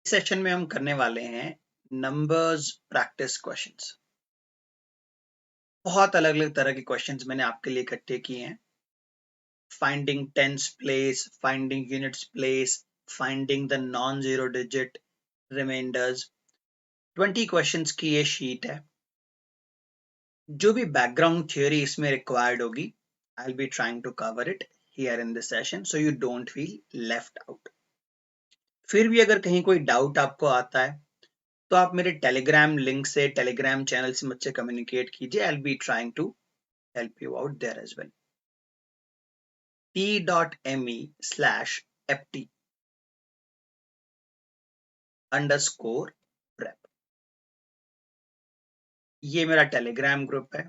Session में हम करने वाले हैं नंबर्स प्रैक्टिस क्वेश्चंस। बहुत अलग अलग तरह के क्वेश्चंस मैंने आपके लिए इकट्ठे किए हैं। Finding tens place, finding units place, finding the non zero digit remainders. 20 questions की ये शीट है। जो भी बैकग्राउंड थ्योरी इसमें रिक्वायर्ड होगी, I will be trying to cover it here in this session so you don't feel left out. फिर भी अगर कहीं कोई डाउट आपको आता है तो आप मेरे टेलीग्राम लिंक से, टेलीग्राम चैनल से मुझसे कम्युनिकेट कीजिए। I will be trying to help you out there as well. t.me/ft underscore prep. ये मेरा टेलीग्राम ग्रुप है.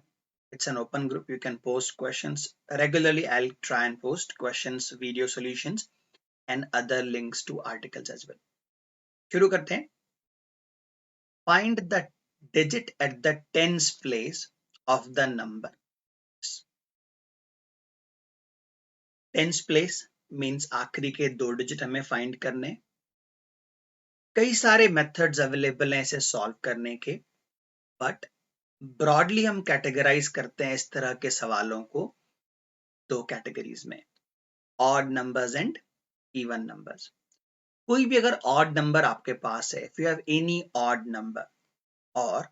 It's an open group. You can post questions. Regularly, I'll try and post questions, video solutions, and other links to articles as well. शुरू करते हैं. Find the digit at the tens place of the number. Tens place means आखिरी के दो digit हमें find करने. कई सारे मेथड्स अवेलेबल हैं इसे सॉल्व करने के, बट ब्रॉडली हम कैटेगराइज करते हैं इस तरह के सवालों को दो कैटेगरीज में, odd numbers and even numbers. कोई भी अगर ऑड नंबर आपके पास है, if you have any odd number, और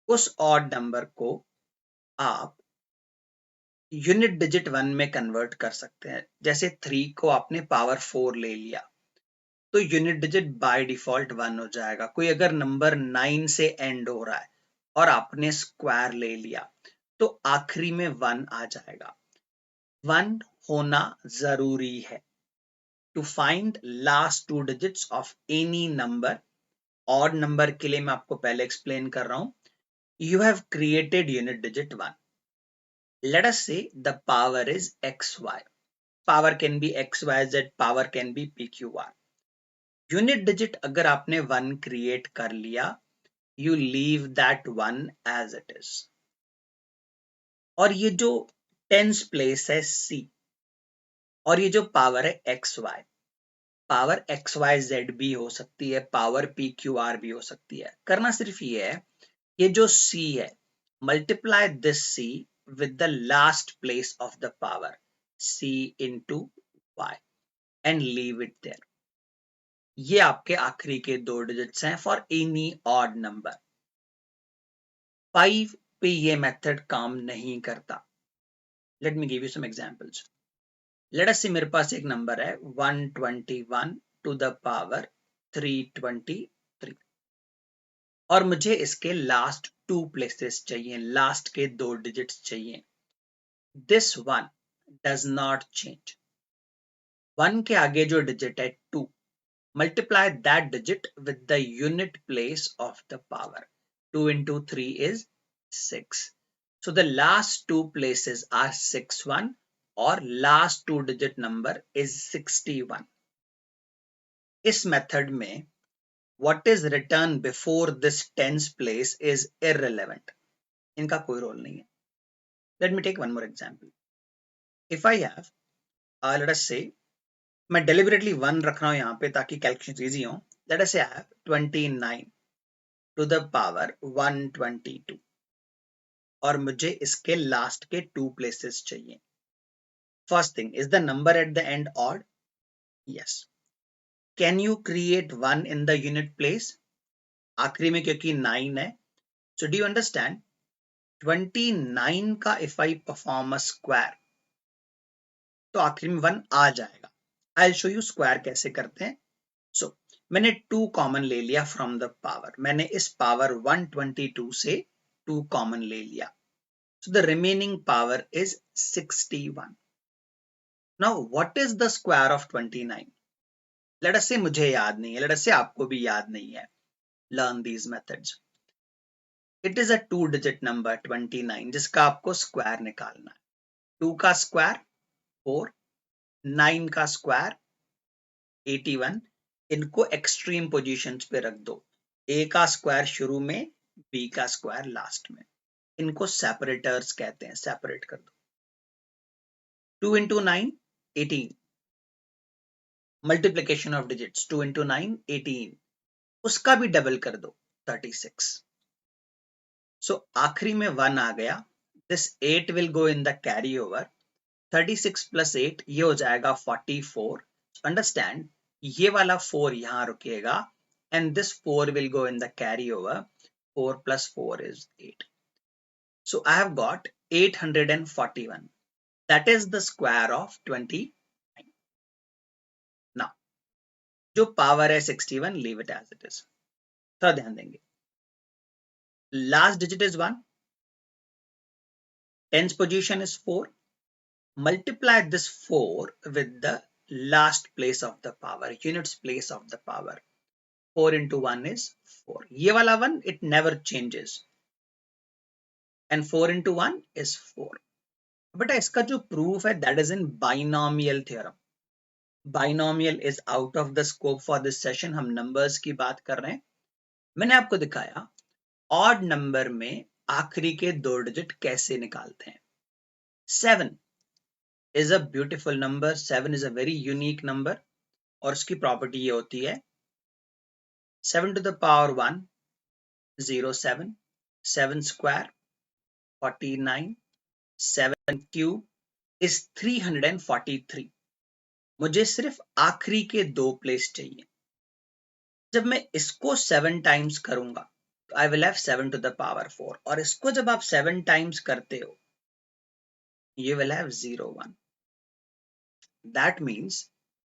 उस ऑड नंबर को आप यूनिट डिजिट 1 में कन्वर्ट कर सकते हैं. जैसे 3 को आपने पावर 4 ले लिया तो यूनिट डिजिट बाय डिफॉल्ट 1 हो जाएगा. कोई अगर नंबर 9 से एंड हो रहा है और आपने स्क्वायर ले लिया तो आखिरी में 1 आ जाएगा. 1 होना जरूरी है to find last two digits of any number. Odd number के लिए मैं आपको पहले एक्सप्लेन कर रहा हूं. You have created unit digit 1. Let us say the power is xy. Power can be xyz, power can be pqr. Unit digit अगर आपने 1 क्रिएट कर लिया, you leave that 1 as it is. और ये जो टेंस प्लेस है C, और ये जो पावर है XY, पावर XYZ भी हो सकती है, पावर PQR भी हो सकती है. करना सिर्फ ये है, ये जो C है, multiply this C with the last place of the power, C into Y, and leave it there. ये आपके आखिरी के दो डिजिट्स हैं फॉर एनी ऑड नंबर. 5 पे ये मेथड काम नहीं करता. Let me give you some examples. Let us say मेरे पास एक नंबर है 121 टू द पावर 323 और मुझे इसके लास्ट टू प्लेसेस चाहिए, लास्ट के दो डिजिट्स चाहिए. This one does not change. 1 के आगे जो डिजिट है 2, multiply that digit with the unit place of the power. 2 into 3 is 6. So the last two places are 61 or last two digit number is 61. इस method में what is written before this tens place is irrelevant. इनका कोई role नहीं है. Let me take one more example. If I have, let us say, मैं deliberately 1 रख रहा हूं यहाँ पे ताकि calculations easy हो. Let us say I have 29 to the power 122 और मुझे इसके लास्ट के टू प्लेसेस चाहिए. First thing, is the number at the end odd? Yes. Can you create 1 in the unit place? आखिरी में क्योंकि 9 है. So do you understand? 29 का if I perform a square, तो आखिरी में 1 आ जाएगा. I'll show you square कैसे करते हैं. So मैंने 2 कॉमन ले लिया from the power. मैंने इस पावर 122 से 2 कॉमन ले लिया. So the remaining power is 61. Now what is the square of 29? Let us say मुझे याद नहीं है, let us say आपको भी याद नहीं है. Learn these methods. It is a 2-digit number 29 जिसका आपको स्क्वायर निकालना है. 2 का स्क्वायर 4, 9 का स्क्वायर 81. इनको एक्सट्रीम पोजीशंस पे रख दो. A का स्क्वायर शुरू में, B का स्क्वायर लास्ट में. इनको सेपरेटर्स कहते हैं, सेपरेट कर दो. 2 into 9 18. Multiplication of digits. 2 into 9 18. उसका भी डबल कर दो 36। सो आखिरी में 1 आ गया, this 8 will go in the carry over, 36 plus 8 ये हो जाएगा 44। अंडरस्टैंड, ये वाला 4 यहां रुकेगा and this 4 will go in the carryover. 4 plus 4 is 8. So I have got 841. That is the square of 29. Now, जो power है 61, leave it as it is. थोड़ा ध्यान देंगे. Last digit is 1. Tens position is 4. Multiply this 4 with the last place of the power, units place of the power. 4 into 1 is 4. ये वाला 1, it never changes. And 4 into 1 is 4. बेटा इसका जो proof है that is in binomial theorem. Binomial is out of the scope for this session. हम numbers की बात कर रहे हैं. मैंने आपको दिखाया ऑड नंबर में आखिरी के 2 डिजिट कैसे निकालते हैं. 7 is a beautiful number. 7 is a very unique number और उसकी प्रॉपर्टी ये होती है 7 to the power 1 07, 7 square 49, 7 cube is 343. मुझे सिर्फ आखिरी के 2 प्लेस चाहिए. जब मैं इसको 7 टाइम्स करूंगा तो आई will have 7 to the power 4 और इसको जब आप 7 टाइम्स करते हो you will have 01. That means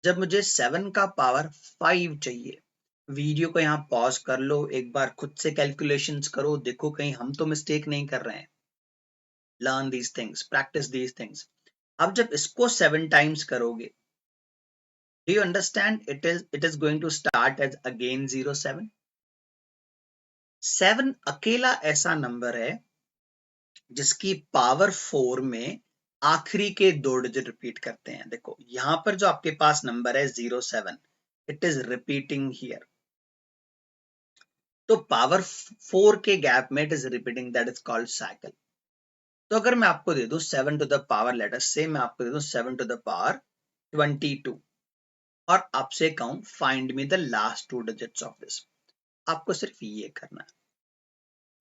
जब मुझे 7 का पावर 5 चाहिए, वीडियो को यहाँ पॉज कर लो, एक बार खुद से कैलकुलेशंस करो, देखो कहीं हम तो मिस्टेक नहीं कर रहे हैं. Learn these things, practice these things. अब जब इसको 7 टाइम्स करोगे, do you understand it is going to start as again 07. 7 अकेला ऐसा नंबर है जिसकी पावर 4 में आखिरी के 2 डिजिट रिपीट करते हैं. देखो यहां पर जो आपके पास नंबर है 07, इट इज रिपीटिंग हियर. तो पावर 4 के गैप में it is repeating, that is called cycle. तो अगर मैं आपको दे दूं 7 to the power, late us से मैं आपको दे दूं 7 to the power 22 और आपसे कहूं find me the last 2 digits of this, आपको सिर्फ ये करना है.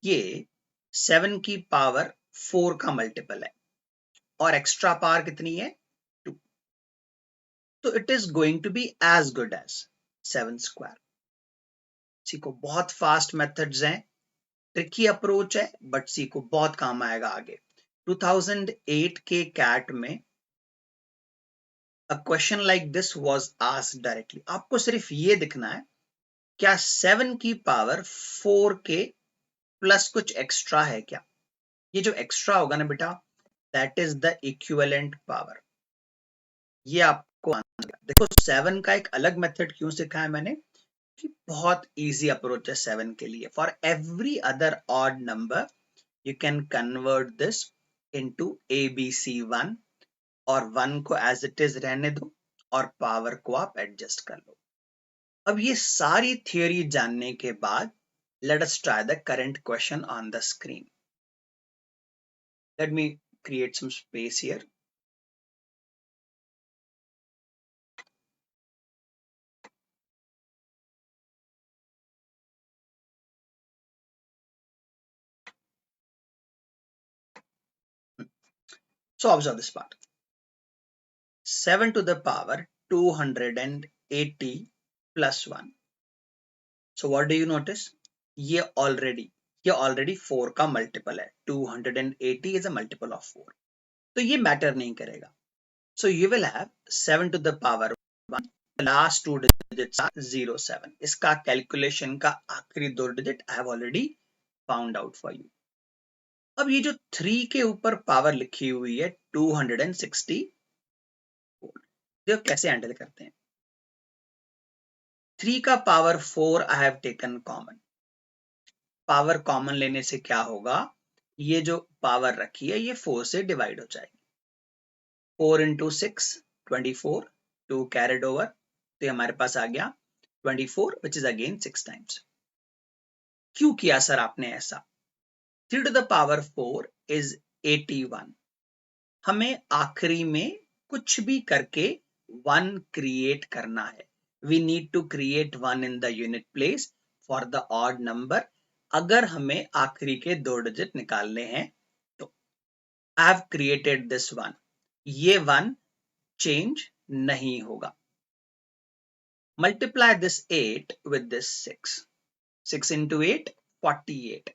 ये 7 की पावर 4 का मल्टीपल है और एक्स्ट्रा पावर कितनी है 2. तो it is going to be as good as 7 square. सीखो, बहुत फास्ट मेथड्स हैं, ट्रिकी अप्रोच है बट सीखो, बहुत काम आएगा आगे. 2008 के कैट में a question like this was asked directly. आपको सिर्फ ये दिखना है क्या 7 की पावर 4 के प्लस कुछ एक्स्ट्रा है क्या. ये जो एक्स्ट्रा होगा ना बेटा, that is the equivalent power. ये आपको आना. देखो 7 का एक अलग मेथड क्यों सिखाया है मैंने, कि बहुत इजी अप्रोच है 7 के लिए. For every other odd number you can convert this into ABC1 और 1 को एज इट इज रहने दो और पावर को आप एडजस्ट कर लो. अब ये सारी थियोरी जानने के बाद let us try the current question on the screen. Let me create some space here. So observe this part. 7 to the power 280 plus 1. So what do you notice? ये already 4 का multiple है. 280 is a multiple of 4. तो ये matter नहीं करेगा. So you will have 7 to the power 1. The last 2 digits are 07. इसका calculation का आखिरी 2 digit I have already found out for you. अब ये जो 3 के ऊपर पावर लिखी हुई है 260, देखो कैसे हैंडल करते हैं. 3 का power 4 I have taken common. Power common लेने से क्या होगा, ये जो पावर रखी है ये 4 से डिवाइड हो जाएगी. 4 into 6 24, 2 कैरिड ओवर, तो ये हमारे पास आ गया 24 which is again 6 times. क्यों किया सर आपने ऐसा? 3 to the power 4 is 81. हमें आखिरी में कुछ भी करके 1 क्रिएट करना है. We need to create 1 in the unit place for the odd number, अगर हमें आखिरी के 2 डिजिट निकालने हैं तो। I have created this one, ये 1 चेंज नहीं होगा। Multiply this 8 with this 6. 6 into 8, 48.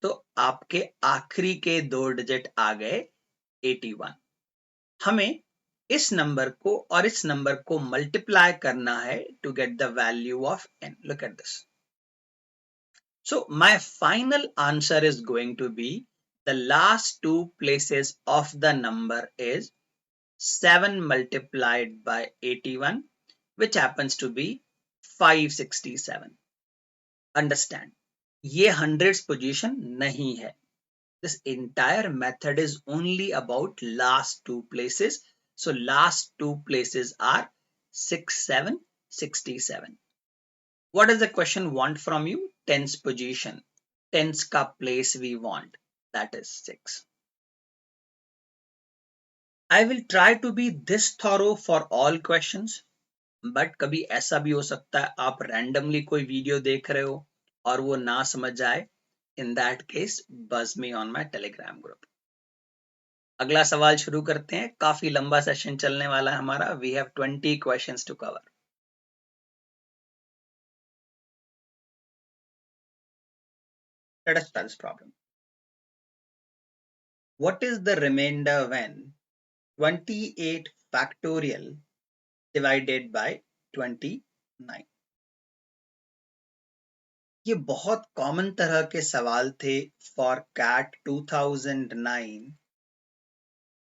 तो आपके आखिरी के 2 डिजिट आ गए 81। हमें इस नंबर को और इस नंबर को मल्टीप्लाई करना है to get the value of n. Look at this. So my final answer is going to be the last 2 places of the number is 7 multiplied by 81, which happens to be 567. Understand, ये hundreds position नहीं है. This entire method is only about last 2 places. So last 2 places are 6, 7, 67. What does the question want from you? Tens position. Tens का place we want. That is 6. I will try to be this thorough for all questions. But कभी ऐसा भी हो सकता है आप randomly कोई video देख रहे हो और वो ना समझ आए. इन दैट केस बज me on my Telegram group. अगला सवाल शुरू करते हैं. काफी लंबा सेशन चलने वाला है हमारा. We have 20 questions to cover. Let us start this problem. What is the remainder when 28 factorial divided by 29? ये बहुत कॉमन तरह के सवाल थे फॉर कैट 2009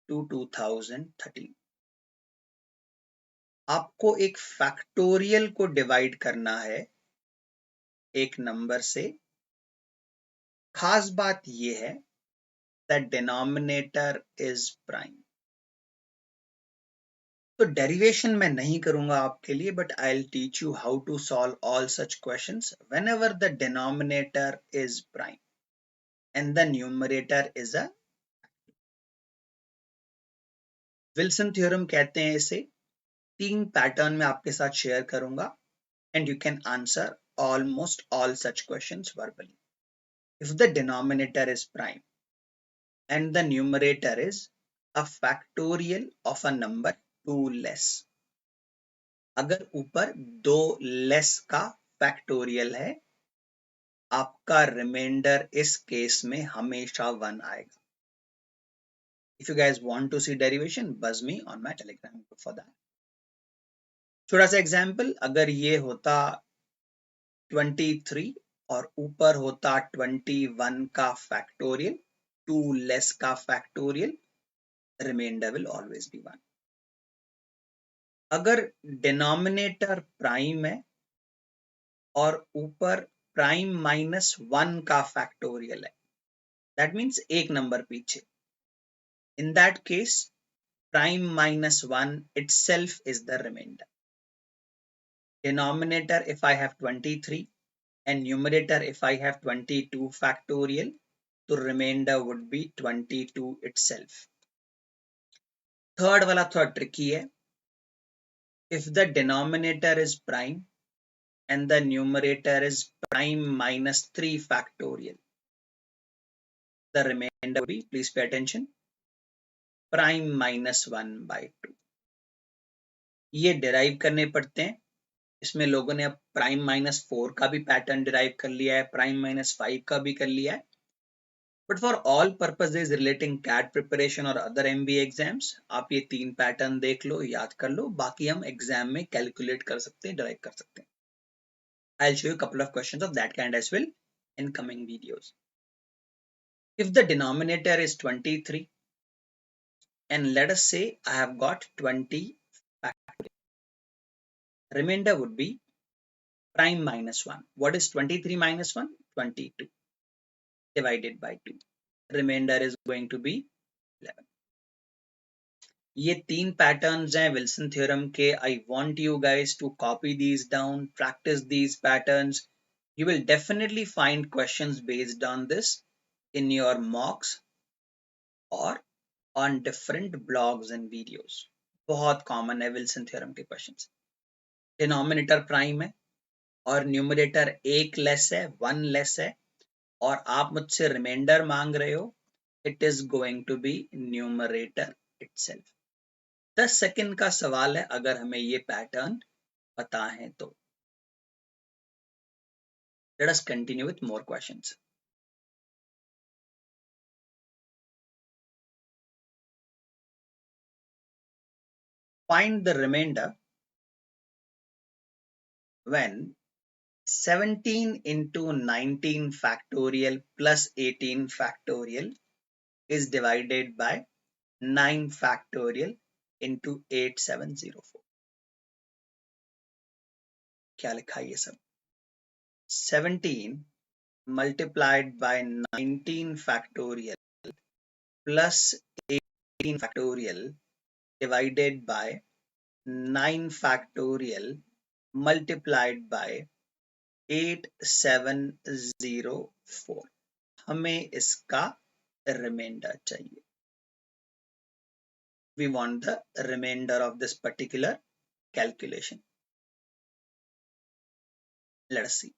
to 2013. आपको एक फैक्टोरियल को डिवाइड करना है एक नंबर से. खास बात ये है दैट डिनोमिनेटर इज प्राइम. तो डेरिवेशन मैं नहीं करूंगा आपके लिए, but I will teach you how to solve all such questions whenever the denominator is prime and the numerator is a. Wilson theorem कहते हैं इसे. 3 पैटर्न में आपके साथ शेयर करूंगा and you can answer almost all such questions verbally. If the denominator is prime and the numerator is a factorial of a number 2 less, अगर ऊपर 2 less का factorial है, आपका रिमाइंडर इस केस में हमेशा 1 आएगा. If you guys want to see derivation, buzz me on my telegram group for that. छोटा सा एग्जाम्पल, अगर ये होता 23 और ऊपर होता 21 का फैक्टोरियल, 2 लेस का factorial, remainder will always be 1. अगर डिनोमिनेटर प्राइम है और ऊपर प्राइम माइनस 1 का फैक्टोरियल है, दैट मीन्स एक नंबर पीछे. In that case prime minus 1 itself is the remainder. Denominator if I have 23 and numerator if I have 22 factorial, तो remainder would be 22 itself. Third वाला थोड़ा ट्रिकी है. If the denominator is prime and the numerator is prime minus 3 factorial, the remainder would be, please pay attention, prime minus 1 by 2. ये derive करने पड़ते हैं. इसमें लोगों ने अब प्राइम माइनस 4 का भी पैटर्न डिराइव कर लिया है, प्राइम माइनस 5 का भी कर लिया है. But for all purposes relating CAT preparation और अदर एमबीए एग्जाम्स, आप ये 3 पैटर्न देख लो, याद कर लो. बाकी हम एग्जाम में कैलकुलेट कर सकते हैं, डिराइव कर सकते हैं. I will show you couple of questions of that kind as well in coming videos. If the denominator is 23 and let us say I have got 20 factorial, remainder would be prime minus 1. What is 23 minus 1? 22 divided by 2. Remainder is going to be 11. ये 3 patterns हैं Wilson theorem के. I want you guys to copy these down, practice these patterns. You will definitely find questions based on this in your mocks or on different blogs and videos. बहुत common है Wilson theorem के questions. Denominator prime है, और numerator एक less है, 1 less है, और आप मुझसे रिमाइंडर मांग रहे हो, it is going to be numerator itself. 10 second का सवाल है अगर हमें ये पैटर्न पता है तो। Let us continue with more questions. Find the remainder when 17 into 19 factorial plus 18 factorial is divided by 9 factorial into 8704। क्या लिखा है ये सब? 17 multiplied by 19 factorial plus 18 factorial divided by 9 factorial multiplied by 8704। हमें इसका रिमाइंडर चाहिए। We want the remainder of this particular calculation. Let us see.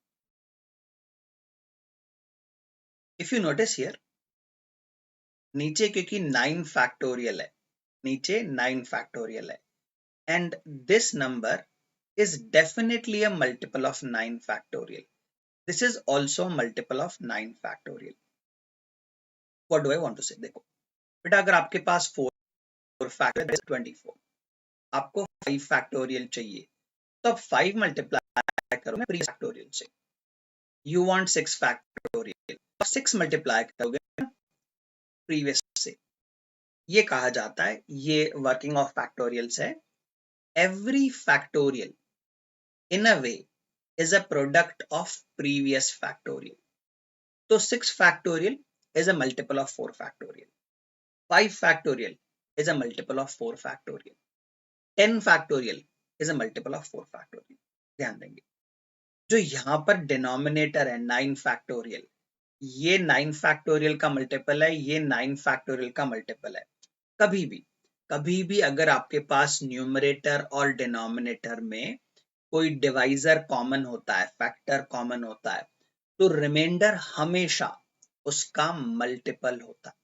If you notice here, नीचे क्योंकि 9 factorial है, नीचे 9 factorial है, and this number is definitely a multiple of 9 factorial. This is also a multiple of 9 factorial. What do I want to say? देखो बेटा, अगर आपके पास 4 factorial 24, आपको 5 factorial चाहिए, तो अब 5 मल्टीप्लाई करोगे प्री फैक्टोरियल से। You want 6 factorial, 6 मल्टीप्लाई करोगे प्रीवियस से। ये कहा जाता है, ये वर्किंग ऑफ फैक्टोरियल्स है। Every factorial in a way is a product of previous factorial. तो 6 factorial is a multiple of 4 factorial. 5 factorial is a multiple of 4 factorial. 10 factorial is a multiple of 4 factorial. ध्यान देंगे, जो यहाँ पर denominator है 9 factorial, ये 9 factorial का multiple है, ये 9 factorial का मल्टीपल है। कभी भी अगर आपके पास न्यूमरेटर और डिनोमिनेटर में कोई डिवाइजर कॉमन होता है, फैक्टर कॉमन होता है, तो रिमाइंडर हमेशा उसका मल्टीपल होता है।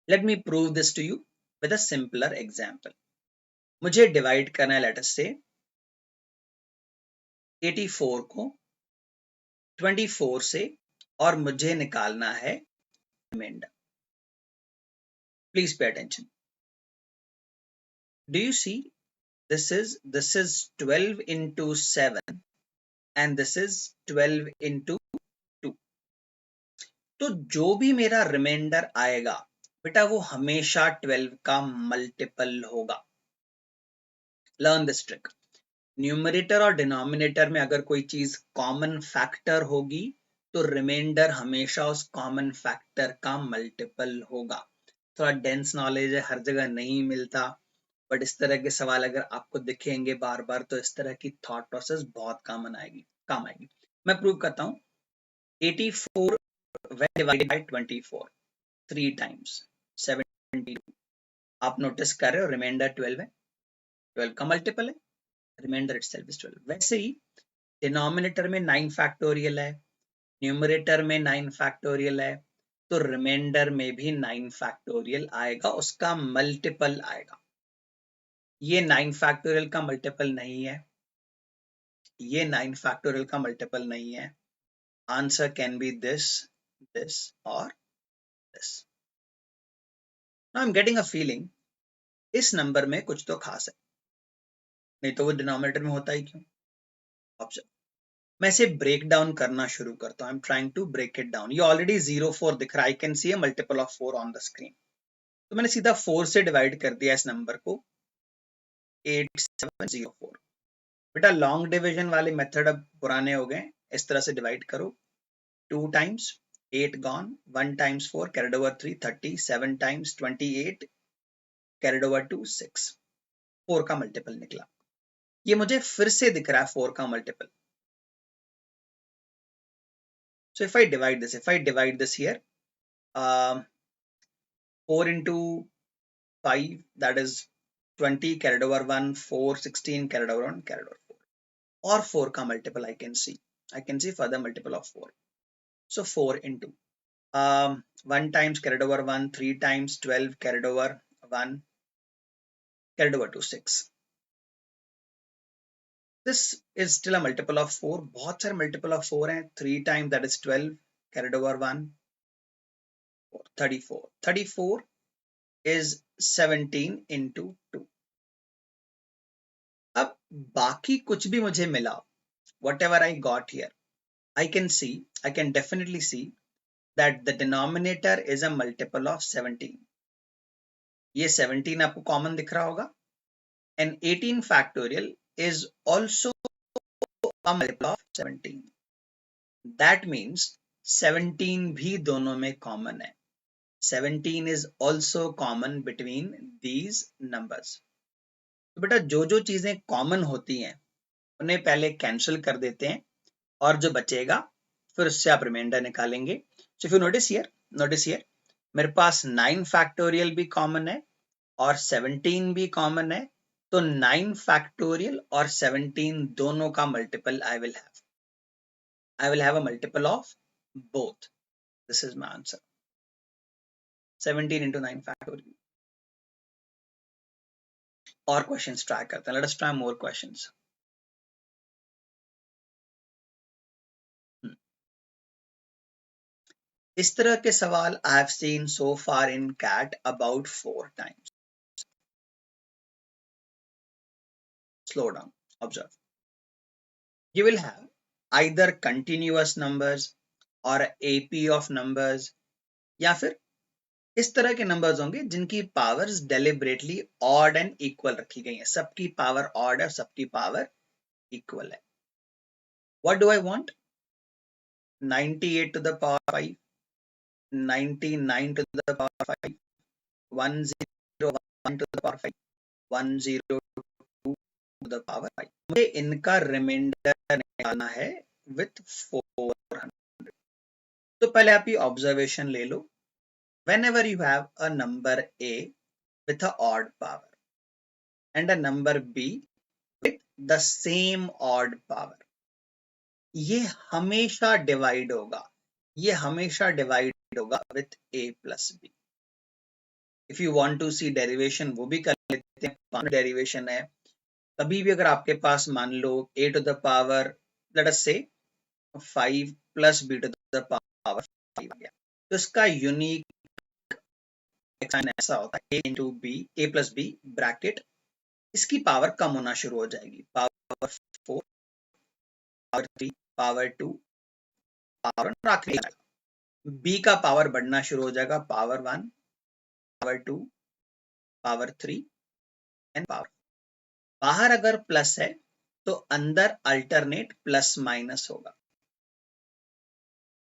Let me prove this to you with a simpler example. मुझे डिवाइड करना है, लेट अस से 84 को 24 से, और मुझे निकालना है remainder. Please pay attention. Do you see this is 12 into 7 and this is 12 into 2। तो जो भी मेरा रिमाइंडर आएगा बेटा, वो हमेशा 12 का मल्टीपल होगा। Learn this trick. न्यूमरेटर और डिनोमिनेटर में अगर कोई चीज कॉमन फैक्टर होगी, तो रिमाइंडर हमेशा उस कॉमन फैक्टर का मल्टीपल होगा। थोड़ा डेंस नॉलेज है, हर जगह नहीं मिलता, बट इस तरह के सवाल अगर आपको दिखेंगे बार बार, तो इस तरह की थॉट प्रोसेस बहुत काम आएगी। मैं प्रूव करता हूँ। 84 when divided by 24 3 times 72। आप नोटिस कर रहे हो रिमाइंडर 12 है, 12 का मल्टीपल है, रिमाइंडर इटसेल्फ इज 12। वैसे ही डिनोमिनेटर में 9 फैक्टोरियल है, न्यूमरेटर में 9 फैक्टोरियल है, तो रिमाइंडर में भी 9 फैक्टोरियल आएगा, उसका मल्टीपल आएगा। ये 9 फैक्टोरियल का मल्टीपल नहीं है, ये 9 फैक्टोरियल का मल्टीपल नहीं है। Answer can be this, this और this. Now I am getting a feeling इस नंबर में कुछ तो खास है, नहीं तो वो डिनोमिनेटर में होता ही क्यों। ऑब्जर्व, मैं इसे ब्रेक डाउन करना शुरू करता हूं। I am trying to break it down. ये ऑलरेडी 04 दिख रहा है, I can see a multiple of 4 on the screen. तो मैंने सीधा 4 से डिवाइड कर दिया इस नंबर को, 8704। बेटा लॉन्ग डिवीजन वाले मेथड अब पुराने हो गए, इस तरह से डिवाइड करो। 2 times 8 gone, 1 times 4 carried over 3 30, 7 times 28 carried over 2 6। 4 का मल्टीपल निकला। ये मुझे फिर से दिख रहा है 4 का multiple. So if I divide this here, 4 into 5, that is 20 carried over 1, 4 16 carried over 1 carried over 4। और 4 का multiple I can C further multiple of 4. So 4 into 1 times carried over 1, 3 times 12 carried over 1, carried over to 6. This is still a multiple of 4. बहुत सारे multiple of 4 हैं. 3 times that is 12 carried over 1, 34. 34 is 17 into 2. अब बाकी कुछ भी मुझे मिला, whatever I got here, I can definitely see that the denominator is a multiple of 17. ये 17 आपको कॉमन दिख रहा होगा. And 18 factorial is also a multiple of 17. That means 17 भी दोनों में कॉमन है. 17 is also common between these numbers. तो बेटा जो जो चीजें कॉमन होती हैं उन्हें पहले कैंसिल कर देते हैं और जो बचेगा फिर उससे आप रिमाइंडर निकालेंगे. So if you notice here, मेरे पास 9 factorial भी कॉमन है और 17 भी कॉमन है. तो 9 factorial और 17 दोनों का multiple I will have a multiple of both. This is my answer. 17 into 9 factorial. और questions try करते हैं. Let us try more questions. इस तरह के सवाल I have seen so far in CAT about 4 times. Slow down, observe. You will have either continuous numbers or AP of numbers या फिर इस तरह के नंबर्स होंगे जिनकी powers deliberately odd and equal रखी गई हैं. सबकी पावर ऑड है, सबकी पावर इक्वल है. What do I want? 98 to the power 5, 99 to the power 5, 101 to the power 5, 102 to the power 5. मुझे इनका रिमाइंडर निकालना है विथ 400. तो पहले आप ये ऑब्जर्वेशन ले लो. Whenever you have a number A with a odd power and a number B with the same odd power, ये हमेशा डिवाइड होगा with A plus B. If you want to see derivation वो भी कर लेते हैं. Derivation है कभी भी अगर आपके पास मान लो A to the power let us say 5 plus B to the power 5 आ गया, तो इसका यूनिक साइन ऐसा होता है A into B, A plus B bracket, इसकी पावर कम होना शुरू हो जाएगी. पावर 4, पावर 3, पावर 2, पावर 1 आखिरी B का पावर बढ़ना शुरू हो जाएगा. Power 1, power 2, power 3 and power. बाहर अगर प्लस है तो अंदर अल्टरनेट प्लस माइनस होगा.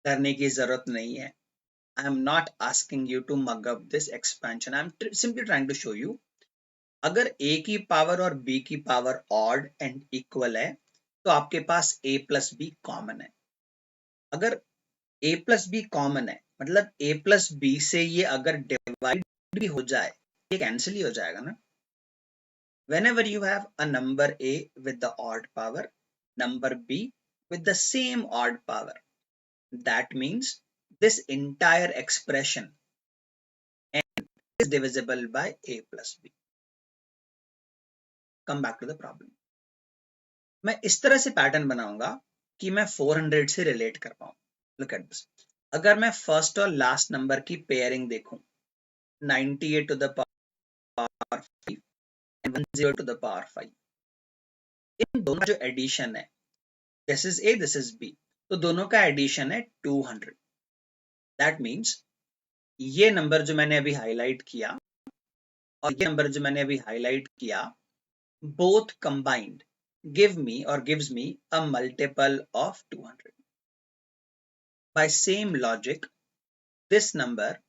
करने की जरूरत नहीं है. I am not asking you to mug up this expansion. I am simply trying to show you. अगर A की पावर और B की पावर ऑड एंड इक्वल है तो आपके पास A plus B कॉमन है. अगर A plus B कॉमन है मतलब A plus B से ये अगर डिवाइड भी हो जाए ये कैंसिल ही हो जाएगा ना. Whenever you have a number A with the odd power, number B with the same odd power, that means this entire expression is divisible by A plus B. Come back to the problem. मैं इस तरह से pattern बनाऊंगा कि मैं 400 से relate कर पाऊं. Look at this. अगर मैं फर्स्ट और लास्ट नंबर की पेयरिंग देखूं 98 to the power 5 and 10 to the power 5, इन दोनों का जो एडिशन है this is A, this is B, तो दोनों का एडिशन है 200. That means ये नंबर जो मैंने अभी हाईलाइट किया और ये नंबर जो मैंने अभी हाईलाइट किया both combined gives me a multiple of 200. By same logic, this number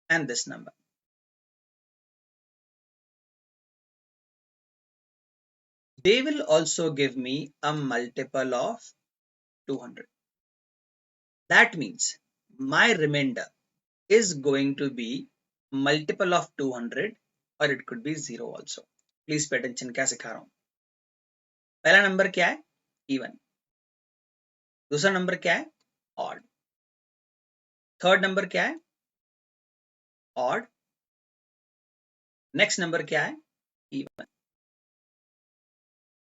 and this number, they will also give me a multiple of 200. That means my remainder is going to be multiple of 200 or it could be 0 also. Please pay attention क्या सिखा रहा हूं. पहला number क्या है? Even. दूसरा number क्या है? ऑड। थर्ड नंबर क्या है? ऑड। नेक्स्ट नंबर क्या है? इवन।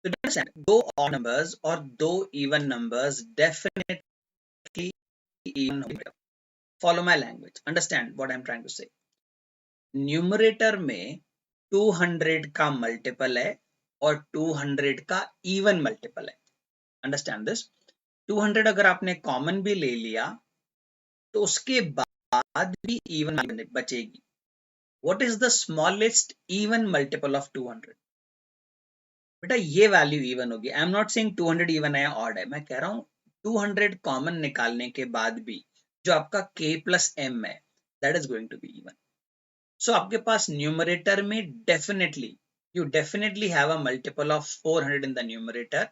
तो अंडरस्टैंड, दो ऑड नंबर्स और दो इवन नंबर्स डेफिनेटली इवन होंगे। Follow my language, understand what I am trying to say. Numerator में 200 का मल्टीपल है और 200 का इवन मल्टीपल है। Understand this. 200 अगर आपने कॉमन भी ले लिया तो उसके बाद भी इवन बचेगी। What is the smallest even multiple of 200? बेटा ये वैल्यू इवन होगी। I am not saying 200 even है या ऑड है, मैं कह रहा हूं 200 कॉमन निकालने के बाद भी जो आपका k प्लस m है that is going to be even. So आपके पास न्यूमरेटर में definitely you definitely have a multiple of 400 in the numerator,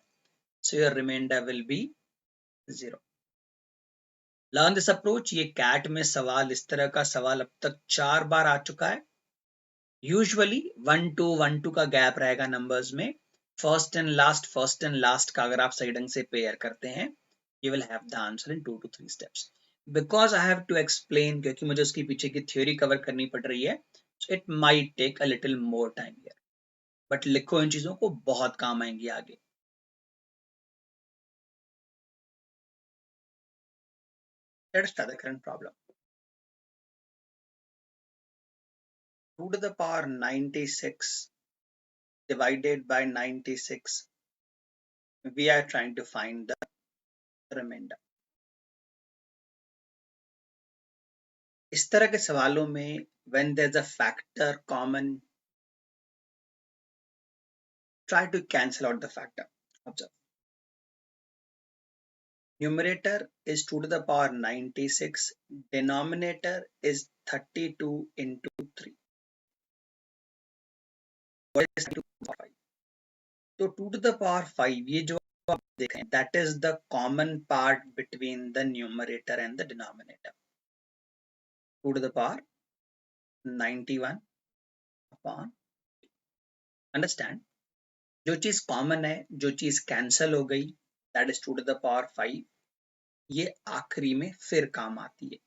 so your remainder will be 0. Learn this approach. ये कैट में सवाल, इस तरह का सवाल अब तक 4 बार आ चुका है। यूजुअली 1 2 का गैप रहेगा नंबर्स में। फर्स्ट एंड लास्ट का अगर आप सही ढंग से पेयर करते हैं you will have the answer in 2 to 3 steps. Because I have to explain, क्योंकि मुझे उसके पीछे की थ्योरी कवर करनी पड़ रही है, so it might take a little more time here. But लिखो इन चीजों को, बहुत काम आएंगी आगे। Let's start the current problem. 2 to the power 96 divided by 96. We are trying to find the remainder. इस तरह के सवालों में when there's a factor common, try to cancel out the factor. Observe. Numerator is 2 to the power 96. Denominator is 32 into 3. What is 2 to the power 5? तो 2 to the power 5 ये जो आप देखें that is the common part between the numerator and the denominator. 2 to the power 91 upon, understand, जो चीज common है, जो चीज कैंसल हो गई that is 2 to the power 5, ये आखिरी में फिर काम आती है।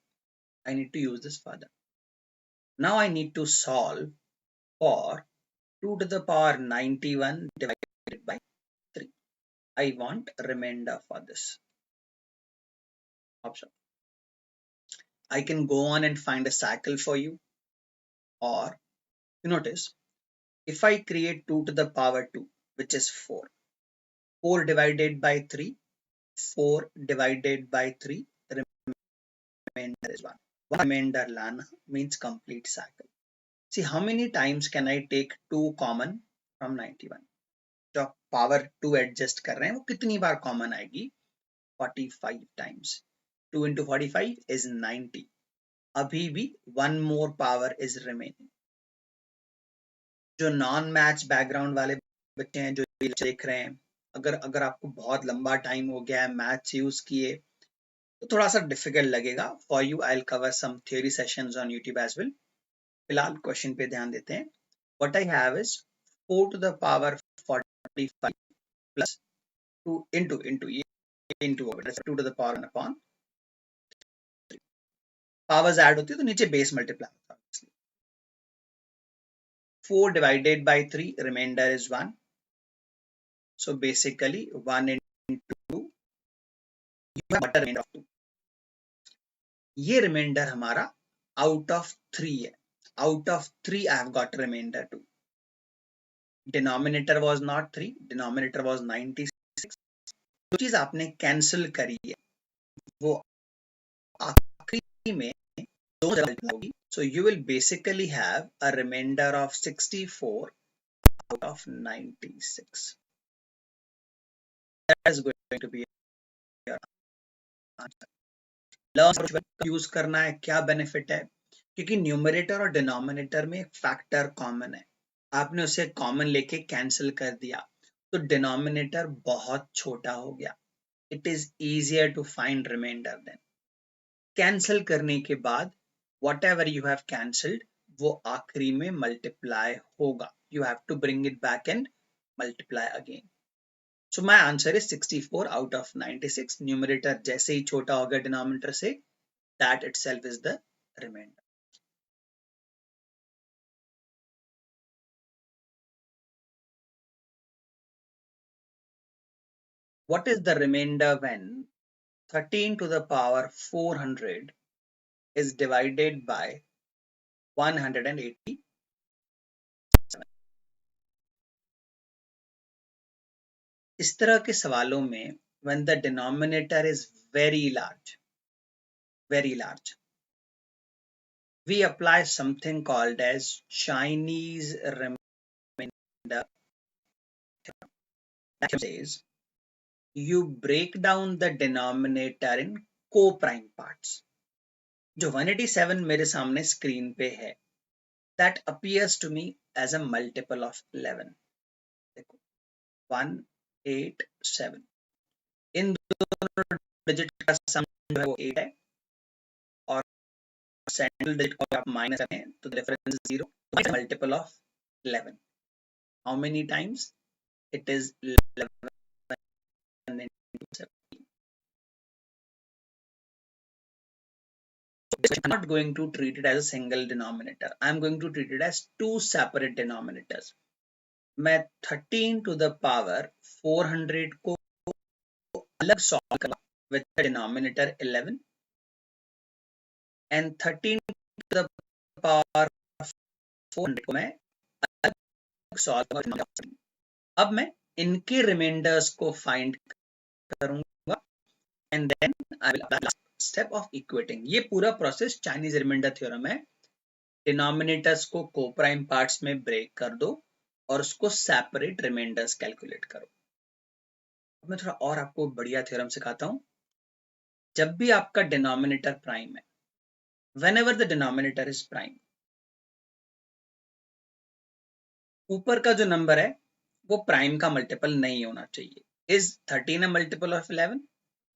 I need to use this further. Now I need to solve for 2 to the power 91 divided by 3. I want remainder for this option. I can go on and find a cycle for you, or you notice if I create 2 to the power 2, which is 4, 4 divided by 3, 4 divided by 3, remainder is 1. One remainder lana means complete cycle. See, how many times can I take 2 common from 91? जो आप power 2 adjust कर रहे हैं वो कितनी बार common आएगी? 45 times. 2 into 45 is 90. अभी भी one more power is remaining. जो नॉन मैच बैकग्राउंड वाले बच्चे हैं जो देख रहे हैं, अगर आपको बहुत लंबा टाइम हो गया है मैथ्स यूज किए तो थोड़ा सा डिफिकल्ट लगेगा for you. I will cover some theory sessions on YouTube as well. फिलहाल क्वेश्चन पे ध्यान देते हैं। What I have is 4 to the power 45 plus 2 into 2 to the power 1 upon 3। Powers add होती है तो नीचे बेस मल्टीप्लाई होता है। 4 divided by 3, remainder is 1. So basically 1 into 2, you have a remainder of 2. ये रिमाइंडर हमारा आउट ऑफ 3 है। Out of 3 I have got remainder 2. Denominator was not 3, denominator was 96. जो चीज आपने कैंसिल करी है वो आखिरी में दो जगह होगी। So you will basically have a remainder of 64 out of 96. That is going to be your answer. Learn use करना है, क्या बेनिफिट है? क्योंकि न्यूमरेटर और डिनोमिनेटर में फैक्टर कॉमन है, आपने उसे कॉमन लेके कैंसिल कर दिया तो डिनोमिनेटर बहुत छोटा हो गया। It is easier to find remainder then. Cancel करने के बाद whatever you have cancelled वो आखिरी में मल्टीप्लाई होगा। You have to bring it back and multiply again. So my answer is 64 out of 96. Numerator जैसे ही छोटा होगा denominator से, that itself is the remainder. What is the remainder when 13 to the power 400 is divided by 180? इस तरह के सवालों में when the denominator is very large, we apply something called as Chinese remainder. That says you break down the denominator in co-prime parts. जो 187 मेरे सामने screen पे है, that appears to me as a multiple of 11. देखो 187, इन दोनों digit का सम जो है वो 8 है और सेंट्रल डिजिट को आप माइनस करें तो difference 0, multiple of 11. How many times? It is 11 into 17. I'm not going to treat it as a single denominator. I'm going to treat it as two separate denominators. मैं 13 to the power 400 को अलग solve करूंगा with the denominator 11 and 13 to the power 400 को मैं अलग solve करूंगा. अब मैं इनके रिमाइंडर्स को फाइंड करूंगा and then I will apply the last step of equating. ये पूरा प्रोसेस चाइनीज रिमाइंडर थ्योरम है. डिनोमिनेटर्स को कोप्राइम पार्ट्स में ब्रेक कर दो और उसको सेपरेट रिमाइंडर्स कैलकुलेट करो. अब मैं थोड़ा और आपको बढ़िया थ्योरम सिखाता हूं. जब भी आपका डिनोमिनेटर प्राइम है, whenever the denominator is prime, ऊपर का जो नंबर है वो प्राइम का मल्टीपल नहीं होना चाहिए. Is 13 a multiple of 11?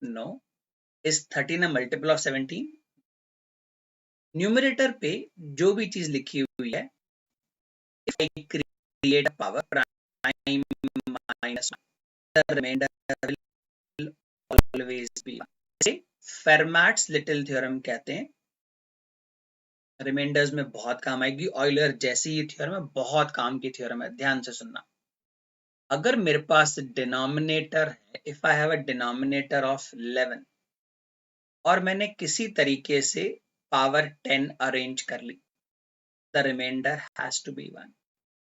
No. Is 13 a multiple of 17? Numerator पे जो भी चीज लिखी हुई है, if I create a power prime minus 1, the remainder will always be 1. इसे फेरमैट्स लिटिल थ्योरम कहते हैं. रिमाइंडर्स में बहुत काम आएगी. ऑयलर जैसी ये थ्योरम है, बहुत काम की थ्योरम है. ध्यान से सुनना. अगर मेरे पास डिनोमिनेटर है, if I have a denominator of 11 और मैंने किसी तरीके से पावर 10 अरेंज कर ली, the remainder has to be 1.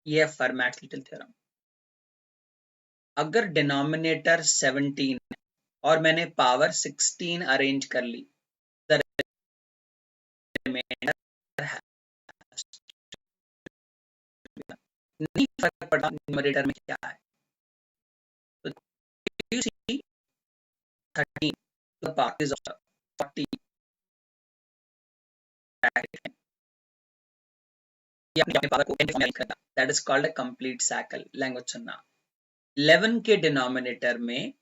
ये फॉर्मेट लिटिल थ्योरम. अगर डिनोमिनेटर 17 है और मैंने पावर 16 अरेंज कर ली, द रिमाइंडर हैज नहीं फर्क पड़ता न्यूमरेटर में क्या है. तो you see 13 the part is 40 ये अपने पावर को 10 फॉर्म में करता. That is called a complete cycle. Language सुनना. 11 के डिनोमिनेटर में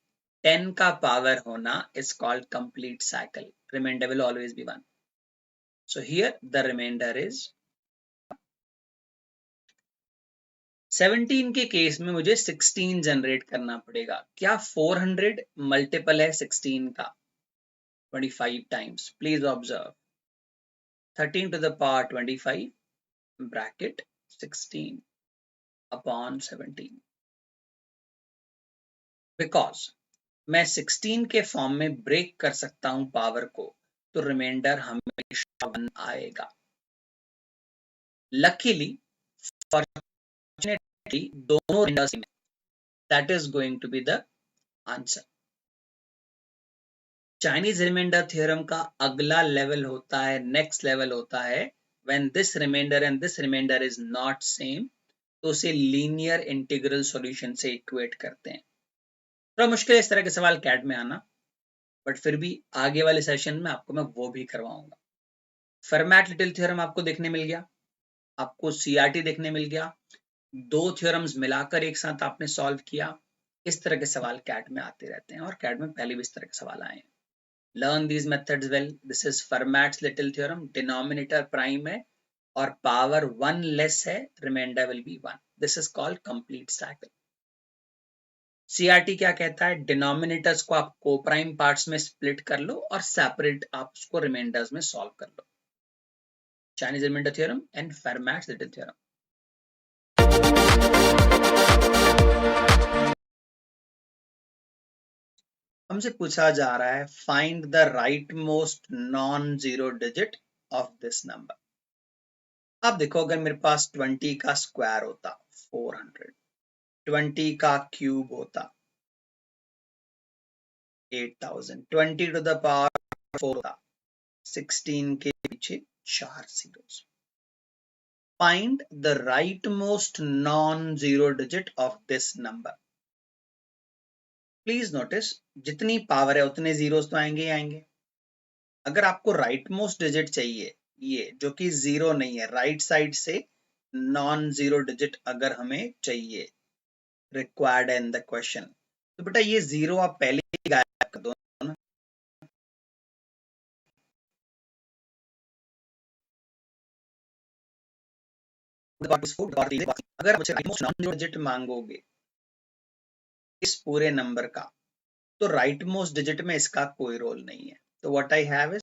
10 का पावर होना is called complete cycle. Remainder will always be 1. So here the remainder is 17 के केस में मुझे 16 जनरेट करना पड़ेगा. क्या 400 मल्टीपल है 16 का? 25 times. Please observe. 13 to the power 25 bracket 16 upon 17. Because मैं 16 के फॉर्म में ब्रेक कर सकता हूं पावर को, तो रिमाइंडर हमेशा 1 आएगा. लकीली फॉर्चुनेटली दोनों रिमाइंडर्स में, that is going to be the answer. Chinese remainder theorem का अगला लेवल होता है, नेक्स्ट लेवल होता है when this remainder and this remainder is not same, तो उसे लीनियर इंटीग्रल सॉल्यूशन से इक्वेट करते हैं. थोड़ा मुश्किल है इस तरह के सवाल कैट में आना, बट फिर भी आगे वाले सेशन में आपको मैं वो भी करवाऊंगा. फॉर्मेट लिटिल थ्योरम आपको देखने मिल गया, आपको सीआरटी देखने मिल गया, दो थ्योरम्स मिलाकर एक साथ आपने सॉल्व किया. इस तरह के सवाल कैट में आते रहते हैं और कैट में पहले भी इस तरह के सवाल आए हैं. Learn these methods well. This is Fermat's little theorem. Denominator prime है और पावर 1 लेस है, remainder will be 1. This is called complete cycle. CRT क्या कहता है, डिनोमिनेटर्स को आप कोप्राइम पार्ट्स में स्प्लिट कर लो और सेपरेट आप उसको रिमाइंडर्स में सॉल्व कर लो। Chinese remainder theorem and Fermat's little theorem. हमसे पूछा जा रहा है find the rightmost non zero digit of this number. अब देखो, अगर मेरे पास 20 का स्क्वायर होता 400, 20 का क्यूब होता 8000, 20 टू द पावर 4 होता 16 के पीछे 4 zeros। Find the rightmost non-zero digit of this number. Please notice, जितनी पावर है उतने जीरोस तो आएंगे ही आएंगे। अगर आपको राइट मोस्ट डिजिट चाहिए, ये जो कि जीरो नहीं है, राइट साइड से नॉन जीरो डिजिट अगर हमें चाहिए, रिक्वायर्ड इन द क्वेश्चन, तो बेटा ये जीरो आप पहले ही गायब कर दो ना। अगर मुझे rightmost non zero digit मांगोगे इस पूरे नंबर का, तो राइट मोस्ट डिजिट में इसका कोई रोल नहीं है। तो what I have is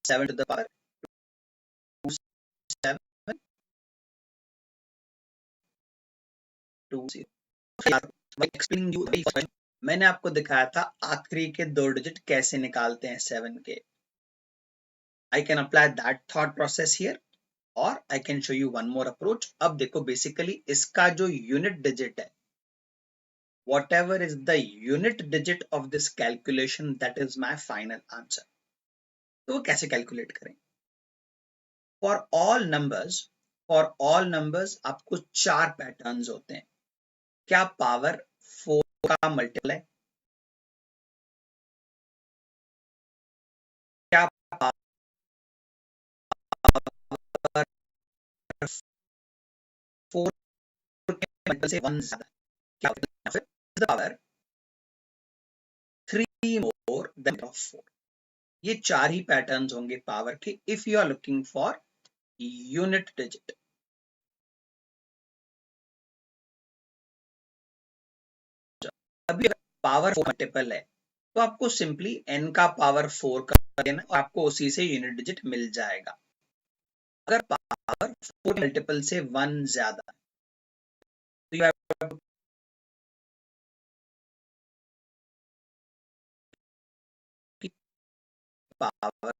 7 to the power 7 2 0। मैंने आपको दिखाया था आखिरी के 2 डिजिट कैसे निकालते हैं 7 के। I can apply that thought process here और I can show you one more approach. अब देखो, बेसिकली इसका जो यूनिट डिजिट है, whatever is the unit digit of this calculation, that is my final answer। तो वो कैसे कैलकुलेट करें? फॉर ऑल नंबर्स आपको 4 पैटर्न्स होते हैं। क्या पावर 4 का मल्टीपल है? क्या पावर 4 के मल्टीपल से 1 ज्यादा है? क्या फिर पावर 3 मोर देन ऑफ 4। ये 4 ही पैटर्न्स होंगे पावर के if you are looking for unit digit. अभी अगर पावर 4 मल्टीपल है तो आपको सिंपली n का पावर 4 कर देना और आपको उसी से यूनिट डिजिट मिल जाएगा। अगर पावर 4 मल्टीपल से 1 ज्यादा है तो यू हैव पावर,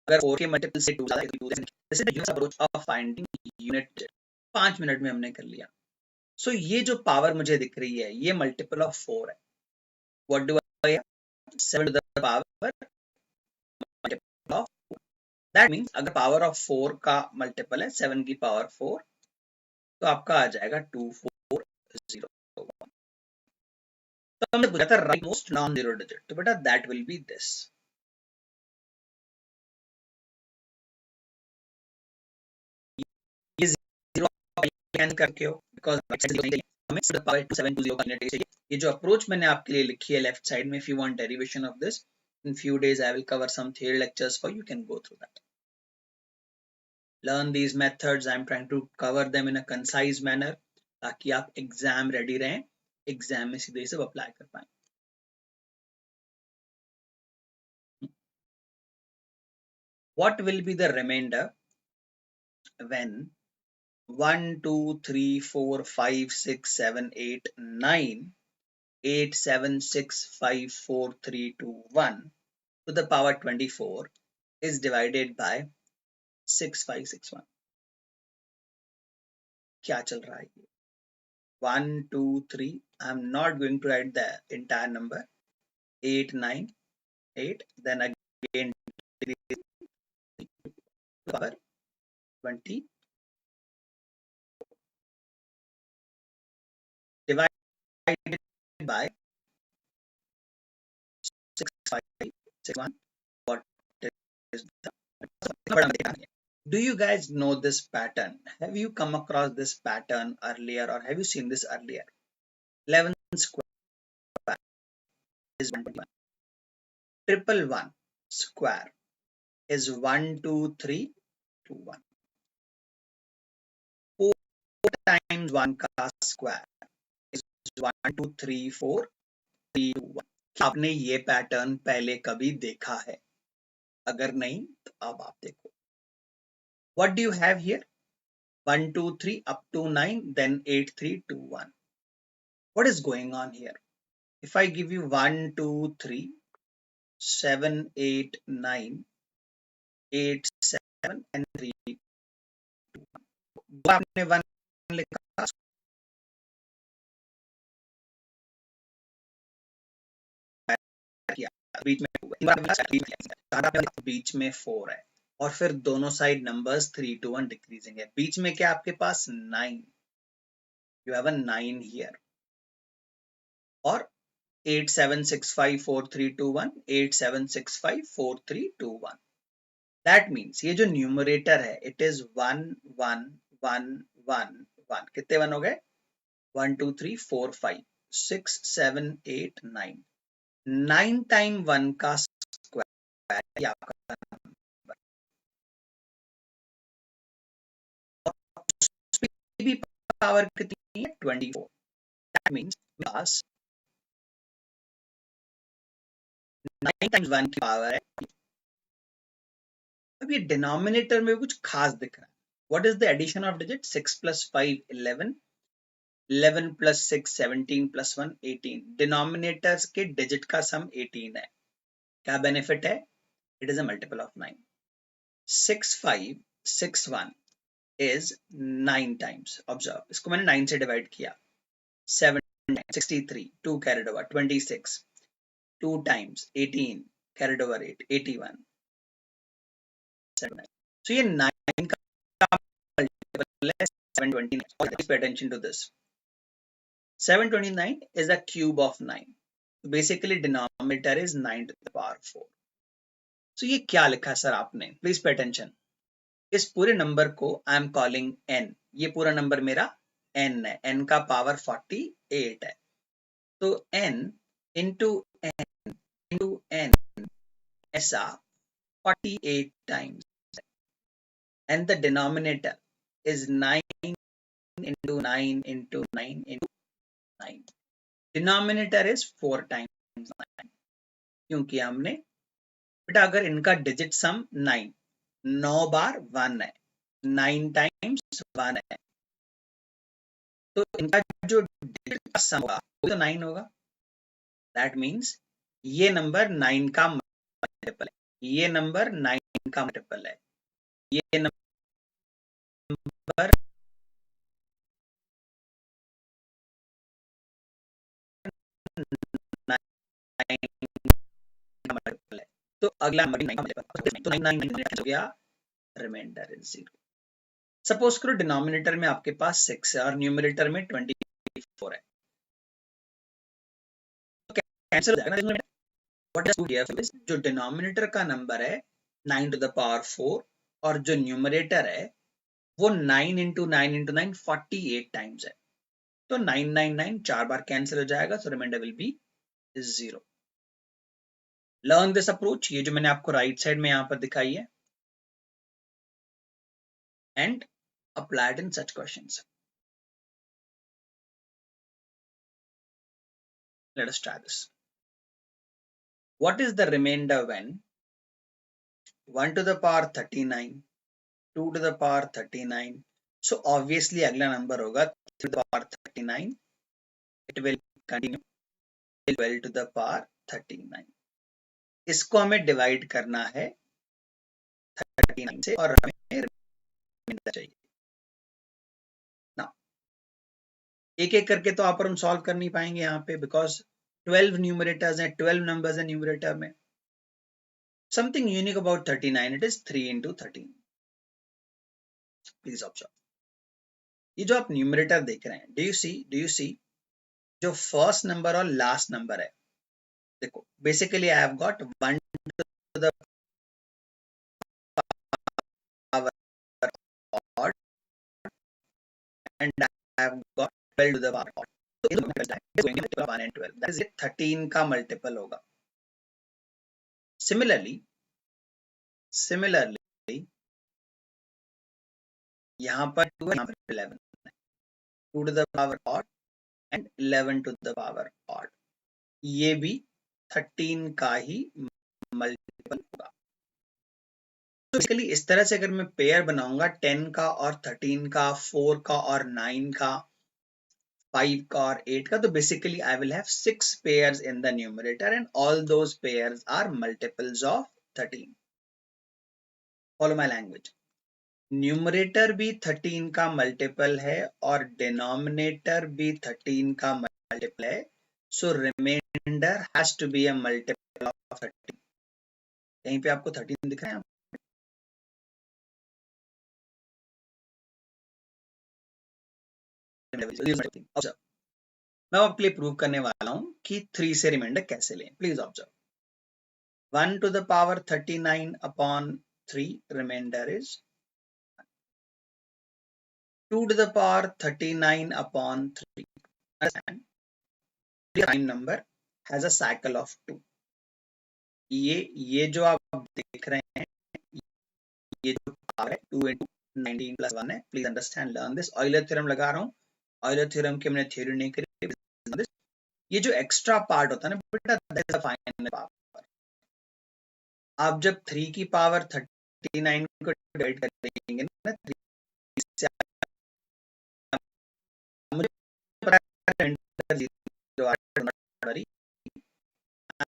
अगर 4 के मल्टीपल से 2 ज्यादा है तो 2 this is the use approach of finding unit. 5 minute में हमने कर लिया। सो ये जो पावर मुझे दिख रही है ये मल्टीपल ऑफ 4 है। What do I have 7 to the power multiple of 4। That means अगर पावर ऑफ 4 का मल्टीपल है 7 की पावर 4 तो आपका आ जाएगा 2401। तो हमने पूछा था right most non zero digit, तो बेटा दैट विल बी दिस। ये जीरो कैंसिल करके हो बिकॉज़ राइट साइड जीरो हमें टू द पावर 2720 का यूनिट चाहिए। ये जो अप्रोच मैंने आपके लिए लिखी है लेफ्ट साइड में, if you want derivation of this in few days I will cover some theory lectures for you can go through that, learn these methods। I am trying to cover them in a concise manner ताकि आप exam ready रहें, exam में सीधे सब apply कर पाए। What will be the remainder when 1 2 3 4 5 6 7 8 9 8 7 6 5 4 3 2 1 to the power 24 is divided by 6561? क्या चल रहा है ये? 1 2 3, I'm not going to write the entire number, 8 9 8, then again power 20 divided by 6561. What is the? Do you guys know this pattern? Have you come across this pattern earlier or have you seen this earlier? 11 square is 121. 111 square is 1 2 3 2 1. 4 times 1 का square is 1 2 3 4 3 2 1। आपने ये pattern पहले कभी देखा है? अगर नहीं तो अब आप देखो। What do you have here? 1 2 3 up to 9, then 8 3 2 1. What is going on here? If I give you 1 2 3 7 8 9 8 7 and 3 2 1, आपने 1 लिखा, बीच में बीच में 4 है और फिर दोनों साइड नंबर्स 3 2 1 डिक्रीजिंग है। बीच में क्या आपके पास 9, यू हैव अ 9 हियर, और 8 7 6 5 4 3 2 1 8 7 6 5 4 3 2 1। दैट मीन्स ये जो न्यूमरेटर है इट इज 1 1 1 1 1। कितने 1 हो गए? 1 2 3 4 5 6 7 8 9। 9 टाइम 1 का स्क्वायर आपका नंबर, भी पावर कितनी है? 24। दैट मीन्स पास 9 टाइम्स 1 की पावर है। अब ये डिनोमिनेटर में कुछ खास दिख रहा है। What is the addition of digit? 6 + 5 11, 11 + 6 17 + 1 18। Denominators के डिजिट का सम 18 है। क्या बेनिफिट है? It is a multiple of 9। 6 5 6 1 is 9 times. Observe, इसको मैंने 9 से डिवाइड किया। 7 63, 2 carried over 26, 2 times 18 carried over 8 81, 7। So ये 9 का multiple है 729। Pay attention to this. 729 is a cube of 9. So basically denominator is 9 to the power 4. So ये क्या लिखा सर आपने? Please pay attention. इस पूरे नंबर को आई एम कॉलिंग n। ये पूरा नंबर मेरा n है। n का पावर 48 है। तो n into n ऐसा 48 times, and the denominator is 9 into 9 into 9 into 9. Denominator is 4 times 9, क्योंकि हमने बेटा अगर इनका डिजिट सम 9 बार 1 है, 9 टाइम्स 1 है, तो इनका जो डिजिट का सम होगा वो तो 9 होगा। दैट मीन्स ये नंबर 9 का मल्टीपल है, ये नंबर 9 का मल्टीपल है, ये नंबर मल्टीपल है। तो अगला नंबर 9 का मल्टीपल, तो 9 हो गया, रिमाइंडर इज 0। सपोज करो डिनोमिनेटर में आपके पास 6 है और न्यूमरेटर में 24 है, तो कैंसिल हो जाएगा ना। व्हाट डू हियर इज जो डिनोमिनेटर का नंबर है 9 to the power 4 और जो न्यूमरेटर है वो 9 into 9 into 9 48 टाइम्स है। तो 999 4 बार कैंसिल हो जाएगा, so remainder will be 0। Learn this approach, ये जो मैंने आपको राइट साइड में यहाँ पर दिखाई है, and apply it in such questions. Let us try this. What is the remainder when 1 to the power 39, 2 to the power 39? So obviously अगला नंबर होगा 3 to the power 39. It will continue 12 to the power 39. इसको हमें divide करना है 39 से और हमें reminder चाहिए ना। एक एक करके तो आप और हम सॉल्व कर नहीं पाएंगे यहाँ पे, बिकॉज 12 न्यूमरेटर्स हैं, 12 नंबर्स हैं न्यूमरेटर में। Something unique about 39, it is 3 into 13. Please observe. ये जो आप न्यूमरेटर देख रहे हैं, डू यू सी जो फर्स्ट नंबर और लास्ट नंबर है, देखो basically I have got 1 to the power odd and I have got 12 to the power odd. तो इन दोनों का going into 1 and 12, that is 13 का मल्टीपल होगा। सिमिलरली यहाँ पर 2 है, यहाँ पर 11 है। 2 to the power odd and 11 to the power odd, ये भी 13 का ही मल्टीपल होगा। तो बेसिकली इस तरह से अगर मैं पेयर बनाऊंगा 10 का और 13 का, 4 का और 9 का, 5 का और 8 का, तो basically I will have 6 pairs in the numerator and all those pairs are multiples of 13। Follow my language. Numerator भी 13 का मल्टीपल है और डिनोमिनेटर भी 13 का मल्टीपल है, so remainder has to be a multiple of 13। यहीं पे आपको 13 दिख रहा है। ऑब्जर्व, मैं आपके लिए प्रूव करने वाला हूं कि 3 से रिमाइंडर कैसे लें। Please observe, 1 to the power 39 upon 3, remainder is 2 to the power 39 upon 3. Understand? The prime number has a cycle of 2. ये जो आप देख रहे हैं, ये जो पावर है 2 into 19 plus 1 है। Please understand, learn this. Euler theorem लगा रहा हूँ, ऑयलर थ्योरम की हमने थ्योरी नहीं करी। ये जो एक्स्ट्रा पार्ट होता है ना बेटा, that is the final power. आप जब 3 की पावर 39 को डिवाइड करेंगे ना 3 से, मुझे पता है I'm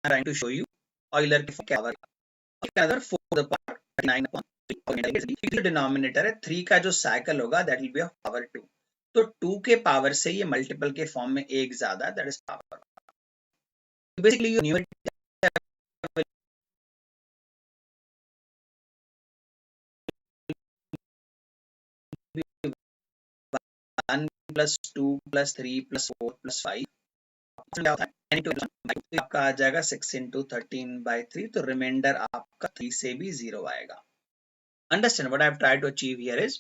trying to show you Euler की power. another 4 the power 39 upon 3 denominator है, 3 का जो साइकिल होगा that will be of power 2। तो 2 के पावर से ये मल्टीपल के फॉर्म में एक ज्यादा, that is power. Basically numerator 1 plus 2 plus 3 plus 4 plus 5 आपका आ जाएगा 6 into 13/3, तो रिमाइंडर आपका 3 से भी 0 आएगा। Understand what I have tried to achieve here is,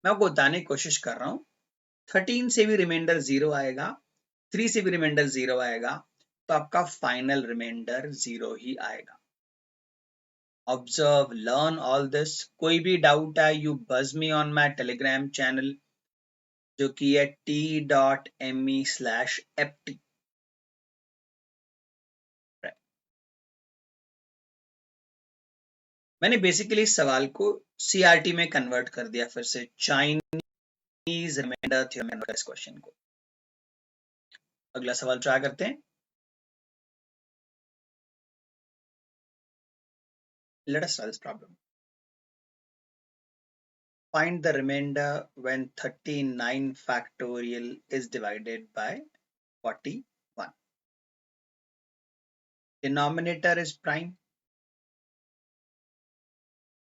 मैं आपको बताने की कोशिश कर रहा हूँ 13 से भी रिमाइंडर 0 आएगा, 3 से भी रिमाइंडर 0 आएगा, तो आपका फाइनल रिमाइंडर 0 ही आएगा। Observe, learn all this. कोई भी डाउट है यू बज me on my Telegram channel जो कि है t.me/ft। मैंने बेसिकली इस सवाल को CRT में कन्वर्ट कर दिया, फिर से चाइनीज रिमाइंडर थ्योरम इस क्वेश्चन को। अगला सवाल ट्राई करते हैं। Let us solve this problem. Find the remainder when 39 factorial is divided by 41. Denominator is prime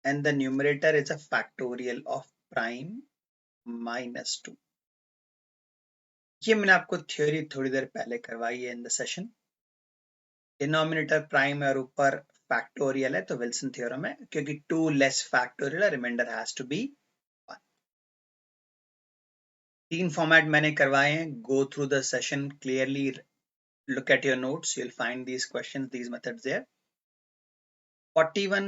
and the numerator is a factorial of prime minus 2. ये मैंने आपको थ्योरी थोड़ी देर पहले करवाई है in the session. Denominator prime और ऊपर factorial है तो विल्सन थ्योरम है, क्योंकि 2 less factorial remainder has to be 1। 3 format मैंने करवाए हैं, go through the session clearly, look at your notes, you'll find these questions, these methods there. 41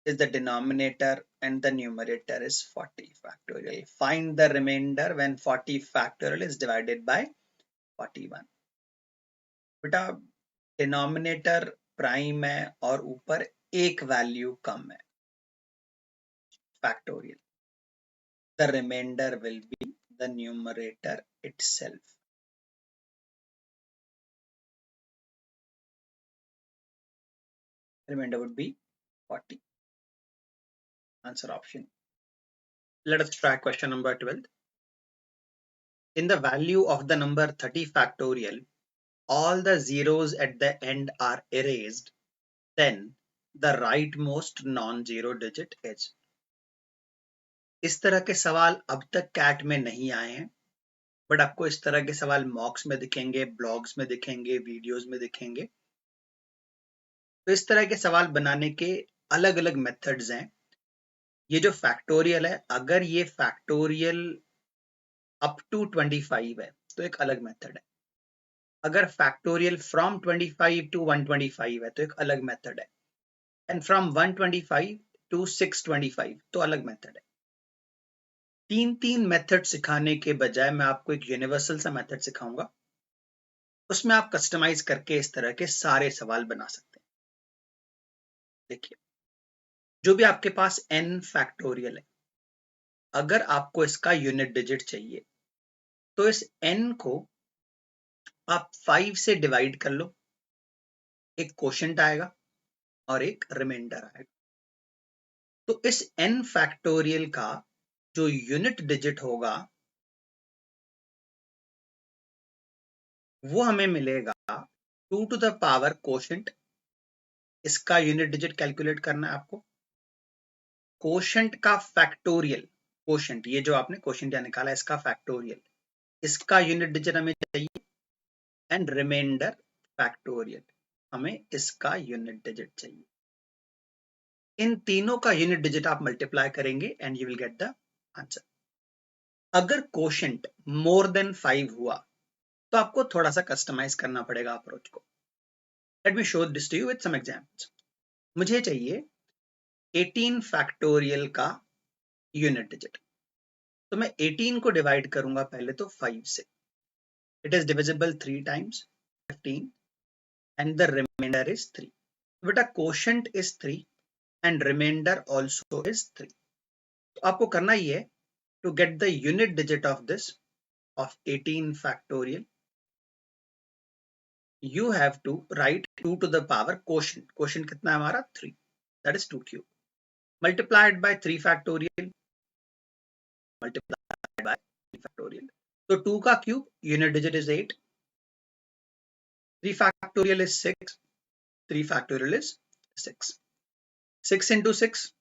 is the denominator and the numerator is 40 factorial. Find the remainder when 40 factorial is divided by 41. बेटा denominator prime है और ऊपर एक value कम है, factorial. The remainder will be the numerator itself. Remainder would be 40. Answer option. Let us try question number 12. In the value of the number 30 factorial, all the zeros at the end are erased, then the rightmost non-zero digit is. इस तरह के सवाल अब तक cat में नहीं आए हैं, बट आपको इस तरह के सवाल मॉक्स में दिखेंगे, ब्लॉग्स में दिखेंगे, वीडियोस में दिखेंगे। तो इस तरह के सवाल बनाने के अलग अलग मेथड्स हैं। ये जो फैक्टोरियल है, अगर ये फैक्टोरियल अप टू 25 है तो एक अलग मेथड है। अगर फैक्टोरियल फ्रॉम 25 to 125 है तो एक अलग मेथड है, एंड फ्रॉम 125 to 625 तो अलग मेथड है। तीन मेथड सिखाने के बजाय मैं आपको एक यूनिवर्सल सा मेथड सिखाऊंगा, उसमें आप कस्टमाइज करके इस तरह के सारे सवाल बना सकते हैं। देखिए, जो भी आपके पास n फैक्टोरियल है, अगर आपको इसका यूनिट डिजिट चाहिए तो इस n को आप 5 से डिवाइड कर लो, एक क्वोशंट आएगा और एक रिमाइंडर आएगा। तो इस n फैक्टोरियल का जो यूनिट डिजिट होगा वो हमें मिलेगा 2 टू द पावर क्वोशंट। इसका यूनिट डिजिट कैलकुलेट करना है आपको। क्वोशंट का फैक्टोरियल, क्वोशंट ये जो आपने क्वोशंट या निकाला इसका फैक्टोरियल, इसका यूनिट डिजिट हमें चाहिए, एंड रिमाइंडर फैक्टोरियल, हमें इसका यूनिट डिजिट चाहिए। इन तीनों का यूनिट डिजिट आप मल्टीप्लाई करेंगे and you will get the answer. अगर क्वोशंट मोर देन 5 हुआ तो आपको थोड़ा सा कस्टमाइज करना पड़ेगा अप्रोच को। Let me show this to you with some examples. मुझे चाहिए 18 फैक्टोरियल का यूनिट डिजिट, तो मैं 18 को डिवाइड करूंगा पहले तो 5 से। It is divisible 3 times 15 and the remainder is 3. बेटा quotient is 3 and remainder also is 3. तो आपको करना ही है to get the unit digit of this of 18 factorial, you have to write 2 to the power quotient. Quotient कितना है हमारा 3, that is 2 cube, multiplied by 3 factorial, multiplied by 3 factorial. तो 2 का cube unit digit is 8, 3 factorial is 6, 3 factorial is 6, 6 into 6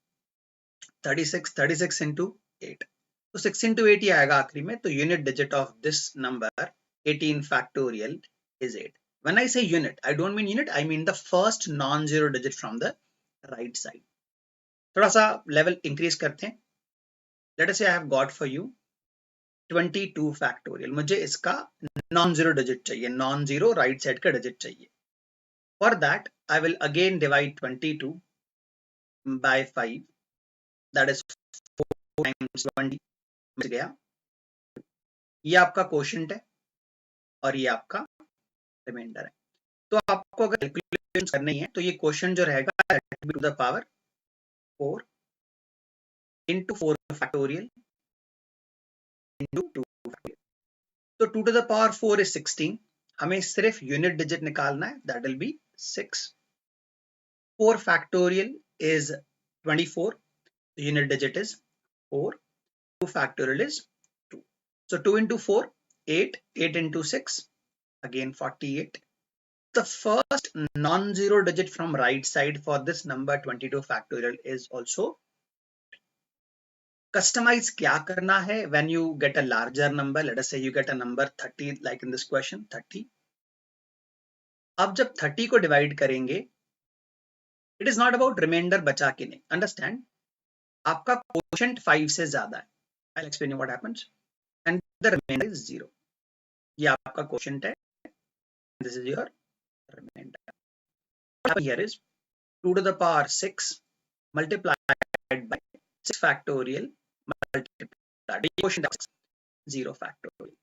36, 36 into 8, तो 6 into 8 ही आएगा आखिरी में। तो unit digit of this number 18 factorial is 8. When I say unit, I don't mean unit, I mean the first non-zero digit from the right side. थोड़ा सा level increase करते हैं। Let us say I have got for you 22 factorial, मुझे इसका non zero digit चाहिए, non zero right side का digit चाहिए। For that I will again divide 22 by 5, that is 4 times 20, मिल गया। ये आपका क्वोशंट है और ये आपका रिमाइंडर है। तो आपको अगर कैलकुलेशन करनी है तो ये क्वोशंट जो रहेगा to the power 4 into 4 factorial into 2 factorial. तो 2 to the power 4 is 16, हमें सिर्फ यूनिट डिजिट निकालना है, that will be 6. 4 factorial is 24, unit digit is 4, 2 factorial is 2. So 2 into 4, 8, 8 into 6, again 48. The first non-zero digit from right side for this number 22 factorial is also. Customize क्या करना है when you get a larger number, let us say you get a number 30 like in this question 30. अब जब 30 को divide करेंगे, it is not about remainder बचा के नहीं, understand, आपका क्वोशंट 5 से ज्यादा है, I'll explain you what happens, and the remainder is 0. ये आपका क्वोशंट है, this is your remainder. Here is 2 to the power 6 multiplied by 6 factorial multiplied by quotient of 0 factorial.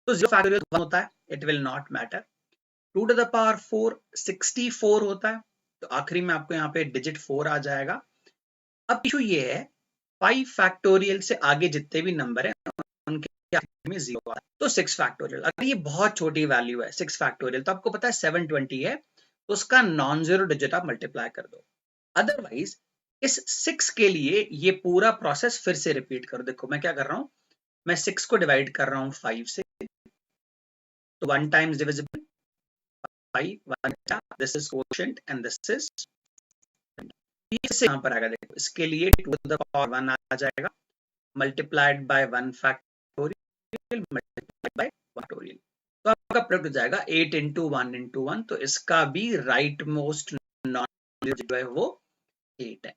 तो 0 factorial 1 होता है, it will not matter. 2 to the power 4 64 होता है, तो आखिरी में आपको यहाँ पे डिजिट 4 आ जाएगा। अब इशू ये है 5 फैक्टोरियल से आगे जितने भी नंबर हैं उनके आखिर में 0 आता है, तो 6 फैक्टोरियल। अगर ये बहुत छोटी वैल्यू है 6 फैक्टोरियल, तो आपको पता है 720 है, तो उसका नॉन जीरो डिजिट आप मल्टीप्लाई कर दो। अदरवाइज इस 6 के लिए ये पूरा प्रोसेस फिर से रिपीट करो। देखो मैं क्या कर रहा हूँ, मैं 6 को डिवाइड कर रहा हूँ 5 से, तो 1 times divisible 5, 1, this is quotient and this is, इससे यहाँ पर आएगा, देखो इसके लिए 2 to the power 1 आ जाएगा multiplied by 1 factorial multiplied by factorial, तो आपका प्रोडक्ट हो जाएगा 8 into 1 into 1, तो इसका भी राइट मोस्ट नॉन जो है वो 8 है।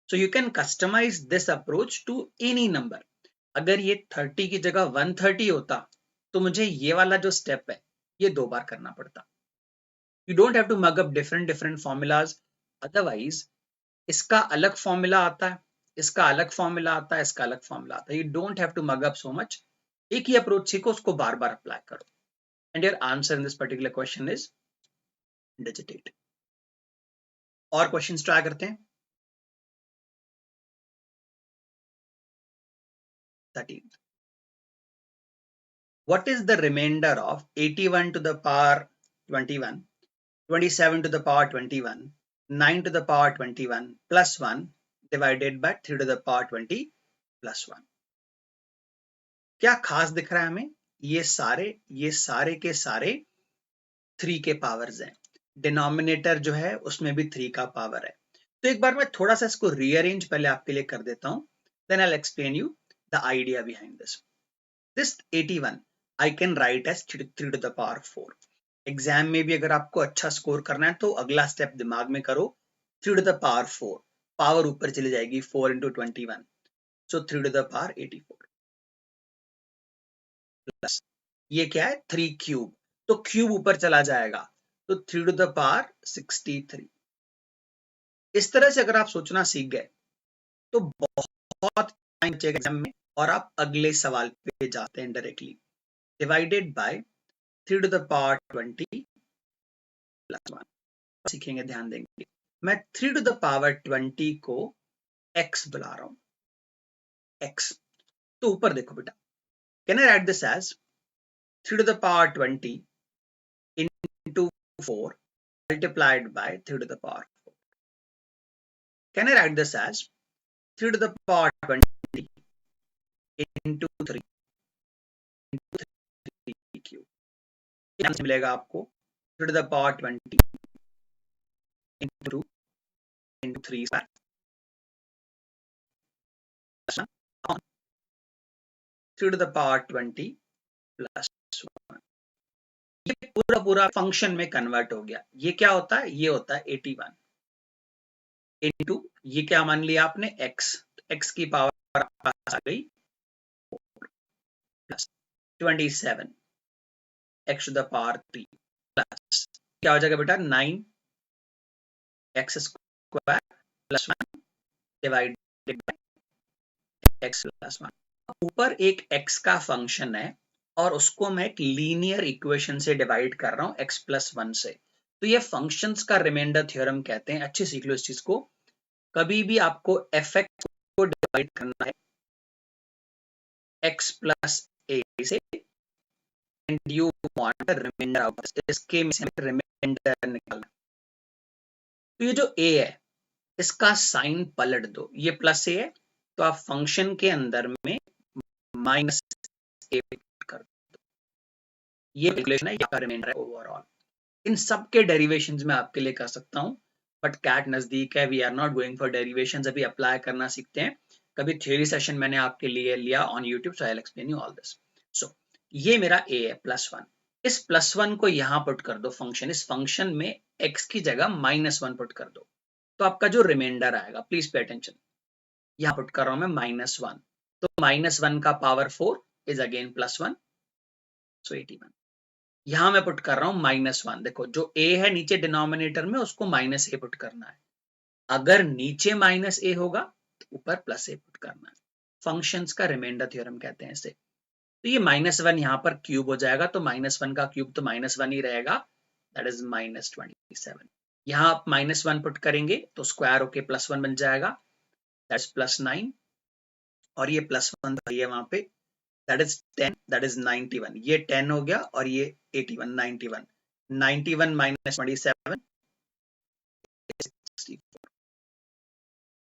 So you can customize this approach to any number. अगर ये 30 की जगह 130 होता तो मुझे ये वाला जो स्टेप है ये 2 बार करना पड़ता। You don't have to mug up different formulas, otherwise इसका अलग फॉर्मूला आता है इसका अलग फॉर्मूला आता है, इसका अलग फॉर्मूला आता है. You don't have to mug up so much. एक ही अप्रोच सीखो, उसको बार बार अप्लाई करो. And your answer in this particular question is digit 8. और क्वेश्चंस ट्राई करते हैं. 13th. What is the remainder of 81 to the power 21, 27 to the power 21, 9 to the power 21 plus 1 divided by 3 to the power 20 plus 1? क्या खास दिख रहा है हमें? ये सारे के सारे 3 के पावर्स हैं. डिनोमिनेटर जो है उसमें भी 3 का पावर है. तो एक बार मैं थोड़ा सा इसको रीअरेंज पहले आपके लिए कर देता हूं. Then I will explain you the idea behind this. This 81 I can write as 3 to the power 4. Exam में भी अगर आपको अच्छा स्कोर करना है तो अगला स्टेप दिमाग में करो. 3 to the power 4, पावर ऊपर चली जाएगी 4 into 21, so 3 to the power 84 plus ये क्या है 3 क्यूब, तो क्यूब ऊपर चला जाएगा तो 3 to the power 63. इस तरह से अगर आप सोचना सीख गए तो बहुत टाइम बचेगा एग्जाम में और आप अगले सवाल पे जाते हैं directly. Divided by 3 to the power 20 plus 1 सीखेंगे, ध्यान देंगे. मैं 3 to the power 20 को x बुला रहा हूं. x तो ऊपर देखो बेटा. Can I write this as 3 to the power 20 into 4 multiplied by 3 to the power 4? Can I write this as 3 to the power 20 into 3 into 3 cube? Answer मिलेगा आपको 3 to the power 20 into 2 into 3 square on 3 to the power 20 plus 1. ये पूरा function में convert हो गया. ये क्या होता है? ये होता है 81 इनटू ये क्या मान लिया आपने x. x की पावर आ गई 4 plus 27 x to the power 3 plus क्या हो जाएगा बेटा 9 x square plus 1 divided by x plus 1. ऊपर एक x का फंक्शन है और उसको मैं एक लीनियर इक्वेशन से डिवाइड कर रहा हूं x प्लस 1 से. तो ये फंक्शंस का रिमाइंडर थ्योरम कहते हैं. अच्छे सीख लो इस चीज को. कभी भी आपको fx को डिवाइड करना है x प्लस a से and you want a remainder out, इसके में से रिमाइंडर निकालना. तो ये जो a है इसका साइन पलट दो. ये प्लस a है तो आप फंक्शन के अंदर में माइनस a कर दो. ये कैलकुलेशन है, ये रिमाइंडर है ओवरऑल. इन सब के डेरिवेशंस में आपके लिए कर सकता हूं बट कैट नजदीक है. We are not going for derivations. अभी अप्लाई करना सीखते हैं. कभी थ्योरी सेशन मैंने आपके लिए लिया on YouTube, so I will explain you all this. So ये मेरा a है प्लस 1. इस प्लस 1 को यहां पुट कर दो फंक्शन. इस फंक्शन में x की जगह माइनस 1 पुट कर दो तो आपका जो रिमाइंडर आएगा, प्लीज पे अटेंशन, यहां पुट कर रहा हूं मैं माइनस 1. तो माइनस 1 का पावर 4 इज अगेन प्लस 1, सो 81. यहां मैं पुट कर रहा हूं माइनस 1. देखो जो a है नीचे डिनोमिनेटर में उसको माइनस a पुट करना है. अगर नीचे माइनस a होगा तो ऊपर प्लस a पुट करना है. फंक्शंस का रिमाइंडर थ्योरम कहते हैं इसे. तो ये माइनस 1 यहाँ पर क्यूब हो जाएगा तो माइनस 1 का क्यूब तो माइनस 1 ही रहेगा, दैट इज माइनस 27. यहाँ आप माइनस 1 पुट करेंगे तो स्क्वायर होके प्लस 1 बन जाएगा, दैट इज प्लस 9. और ये प्लस 1 था ये वहां पे, दैट इज 10, दैट इज 91. ये 10 हो गया और ये 81, 91. 91 माइनस 27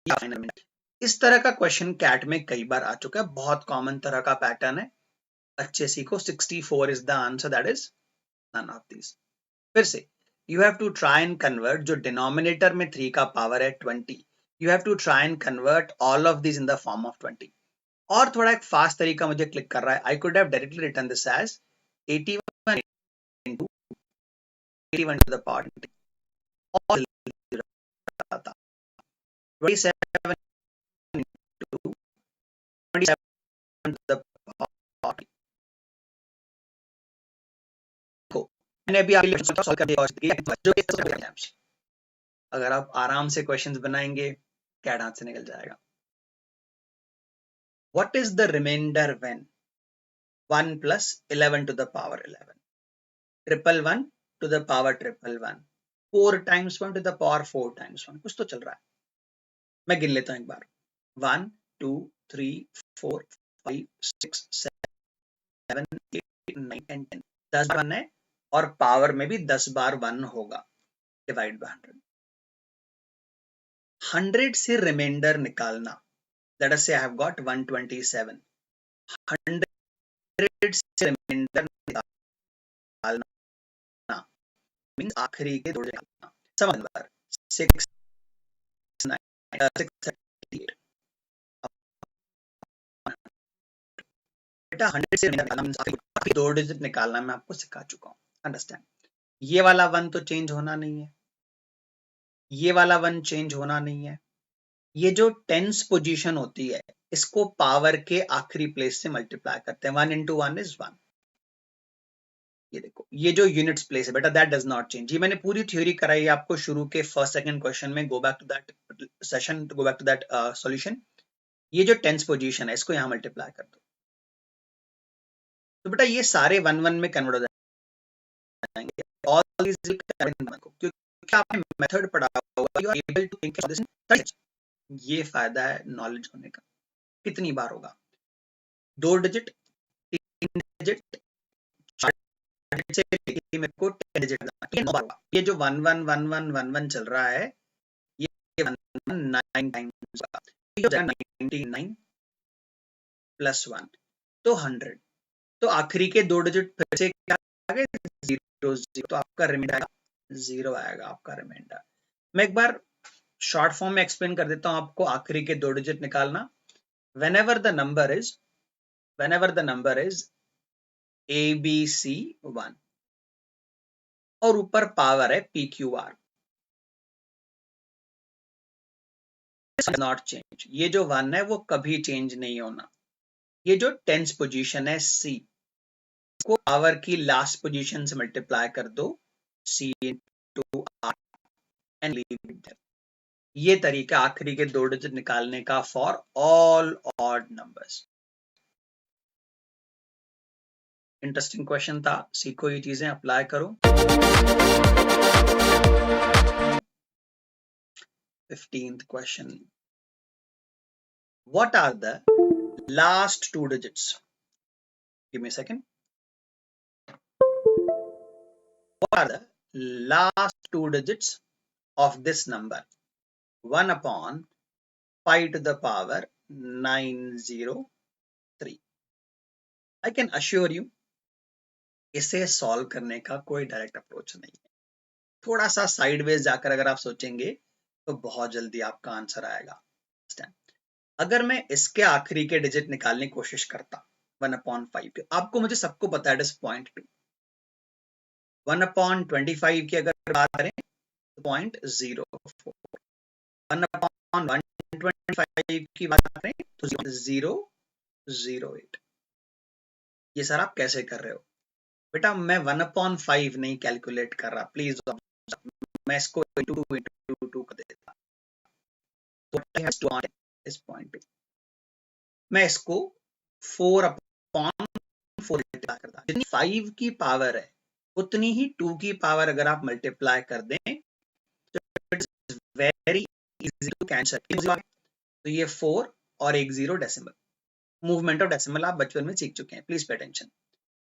64. इस तरह का क्वेश्चन कैट में कई बार आ चुका है. बहुत कॉमन तरह का पैटर्न है. अच्छे सीखो. 64 is the answer, that is none of these. फिर से you have to try and convert. जो डिनोमिनेटर में 3 का पावर है 20, you have to try and convert all of these in the form of 20. और थोड़ा एक फास्ट तरीका मुझे क्लिक कर रहा है. I could have directly written this as 81 into 81 to the power 20. और 27 into 27 to the power 20. मैंने अभी आपके सॉल्व कर दिया. अगर आप आराम से क्वेश्चंस बनाएंगे कैट हाथ से निकल जाएगा. What is the remainder when 1 plus 11 to the power 11? Triple 1 to the power triple 1. 4 times 1 to the power 4 times 1. कुछ तो चल रहा है, मैं गिन लेता हूं एक बार. 1 2 3 4 5 6 7 8 9 and 10. 10 बार 1 है और पावर में भी 10 बार 1 होगा. Divide by 100. 100 से रिमाइंडर निकालना. Let us say I have got 127. 100 से रिमाइंडर निकालना मींस आखिरी के दो निकालना. सम नंबर 6 9 638. बेटा 100 से निकालना मींस आखिरी दो डिजिट निकालना मैं आपको सिखा चुका हूं. अंडरस्टैंड. ये वाला 1 तो चेंज होना नहीं है, ये वाला 1 चेंज होना नहीं है. ये जो टेंस पोजीशन होती है इसको पावर के आखिरी प्लेस से मल्टीप्लाई करते हैं. 1 into 1 is 1. ये देखो ये जो यूनिट्स प्लेस है बेटा दैट डज नॉट चेंज. ये मैंने पूरी थ्योरी कराई है आपको शुरू के फर्स्ट सेकंड क्वेश्चन में. Go back to that session, go back to that solution. ये जो टेंस पोजीशन है इसको यहाँ मल्टीप्लाई कर दो. तो बेटा ये सारे 1 1 में कन्वर्ट हो जाएंगे. ऑल दीस विल कन्वर्ट को क्योंकि आपने मेथड पढ़ा हुआ, you are able to think of this. ये फायदा है नॉलेज होने का. कितनी बार होगा? 2 डिजिट, 3 डिजिट, 4 डिजिट से लेके मेरे को 10 डिजिट लगाना. ये 9 बार होगा. ये जो 1 1 1 1 1 1 चल रहा है ये 1 1 9 टाइम्स होगा. ये जो 99 प्लस 1 तो 100. तो आखिरी के दो डिजिट फिर से क्या आ गए? 0 0. तो आपका रिमाइंडर 0 आएगा आपका रिमाइंडर. मैं एक बार शॉर्ट फॉर्म में एक्सप्लेन कर देता हूं आपको आखिरी के दो डिजिट निकालना. whenever the number is ABC1 और ऊपर पावर है PQR, नॉट चेंज. ये जो 1 है वो कभी चेंज नहीं होना. ये जो टेंस पोजीशन है C को पावर की लास्ट पोजीशन से मल्टीप्लाई कर दो. C into R and leave it there. ये तरीका आखिरी के दो डिजिट निकालने का for all odd numbers. Interesting question था. सीखो ये चीजें, अप्लाई करो. 15th question. What are the last two digits? Give me a second. What are the last two digits of this number? 1 upon 5 to the power 903. I can assure you इसे solve करने का कोई direct approach नहीं है. थोड़ा सा sideways जाकर अगर आप सोचेंगे तो बहुत जल्दी आपका आंसर आएगा. अगर मैं इसके आखिरी के डिजिट निकालने की कोशिश करता 1 upon 5, आपको मुझे सबको पता है इट इज 0.2. 1 upon 25 की अगर बात करें तो 0.04. 1 upon 125 की बात करें तो 0.008. ये सर आप कैसे कर रहे हो? बेटा मैं 1 upon 5 नहीं कैलकुलेट कर रहा. प्लीज मैं इसको 2 कर देता. तो इस पॉइंट पे मैं इसको 4 upon 4 करता. जितनी 5 की पावर है उतनी ही 2 की पावर अगर आप मल्टीप्लाई कर दें तो it is very easy to cancel. तो ये 4 और एक 0 डेसिमल. मूवमेंट ऑफ डेसिमल आप बचपन में सीख चुके हैं. Please pay attention.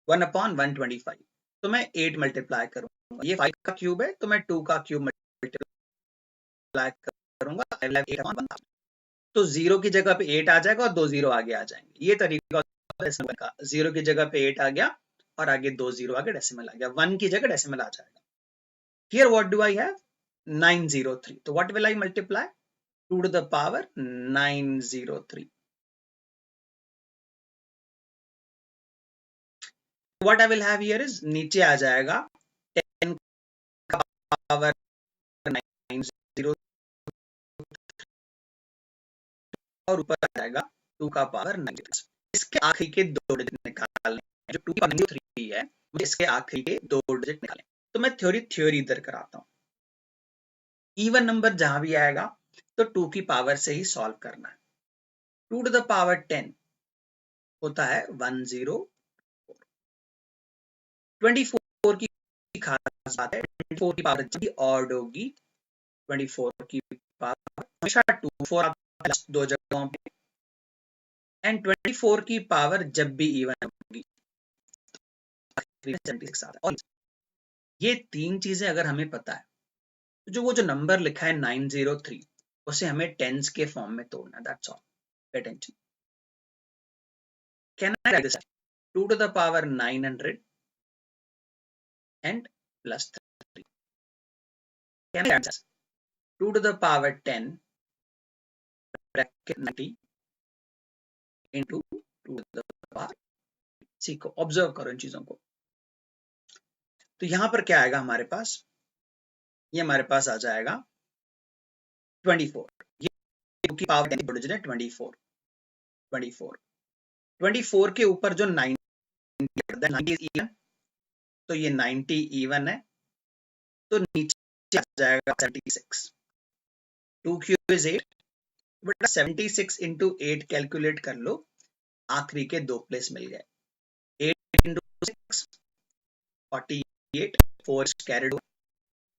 1 upon 125 तो मैं 8 मल्टीप्लाई करूंगा. ये 5 का क्यूब है तो मैं 2 का क्यूब मल्टीप्लाई करूंगा. I will have 8 upon 1000. तो 0 की जगह पे 8 आ जाएगा और 2 0 आगे आ जाएंगे. ये तरीका का 0 की जगह पे 8 आ गया और आगे 2 0 आगे डेसिमल आ गया. 1 की जगह डेसिमल आ जाएगा. Here what do I have? 903. तो what will I multiply? 2 to the power 903. What I will have here is नीचे आ जाएगा 10 का पावर 903 और ऊपर आ जाएगा 2 का पावर 903. इसके आखिरी के दो डिजिट निकालने हैं. जो 2 का 903 है मुझे इसके आखिरी के दो डिजिट निकालने. तो मैं थ्योरी इधर कराता हूँ. इवन नंबर जहां भी आएगा तो 2 की पावर से ही सॉल्व करना है. 2 to the power 10 होता है 104। 24 की खास बात है, 24 की पावर जब भी ऑड होगी 24 की पावर हमेशा 24 आता है दो जगहों पे, एंड 24 की पावर जब भी इवन होगी 76 आता है। और ये तीन चीजें अगर हमें पता है तो जो वो जो नंबर लिखा है 903 उसे हमें टेंस के फॉर्म में तोड़ना, that's all. Pay attention. Can I right this 2 to the power 900 and plus 3? Can I write this 2 to the power 10 bracket 90 into 2 to the power? सीखो, ऑब्जर्व करो इन चीजों को। तो यहां पर क्या आएगा हमारे पास, ये हमारे पास आ जाएगा 24। ये 2 की पावर 10 डिजिट है 24। 24 के ऊपर जो 90 is even, तो ये 90 इवन है, तो नीचे आ जाएगा 76। 2 cube is 8, but 76 into 8 calculate कर लो, आखिरी के दो प्लेस मिल गए। 8 into 6 48, 4 is carried over,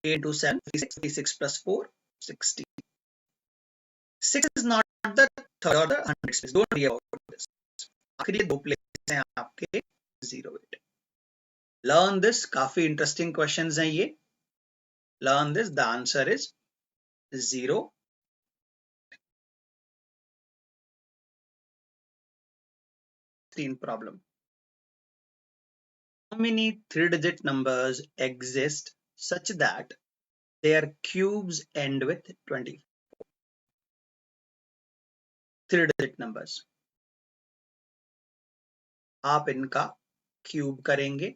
8 into 7 56 plus 4 60. 6 is not the third or the 100 space, don't worry about this। आखिरी दो प्लेस हैं आपके 08। लर्न दिस, काफी इंटरेस्टिंग क्वेश्चंस हैं ये। Learn this, the answer is 0। Problem. How many three-digit numbers exist such that their cubes end with 20? Three-digit numbers. आप इनका cube करेंगे,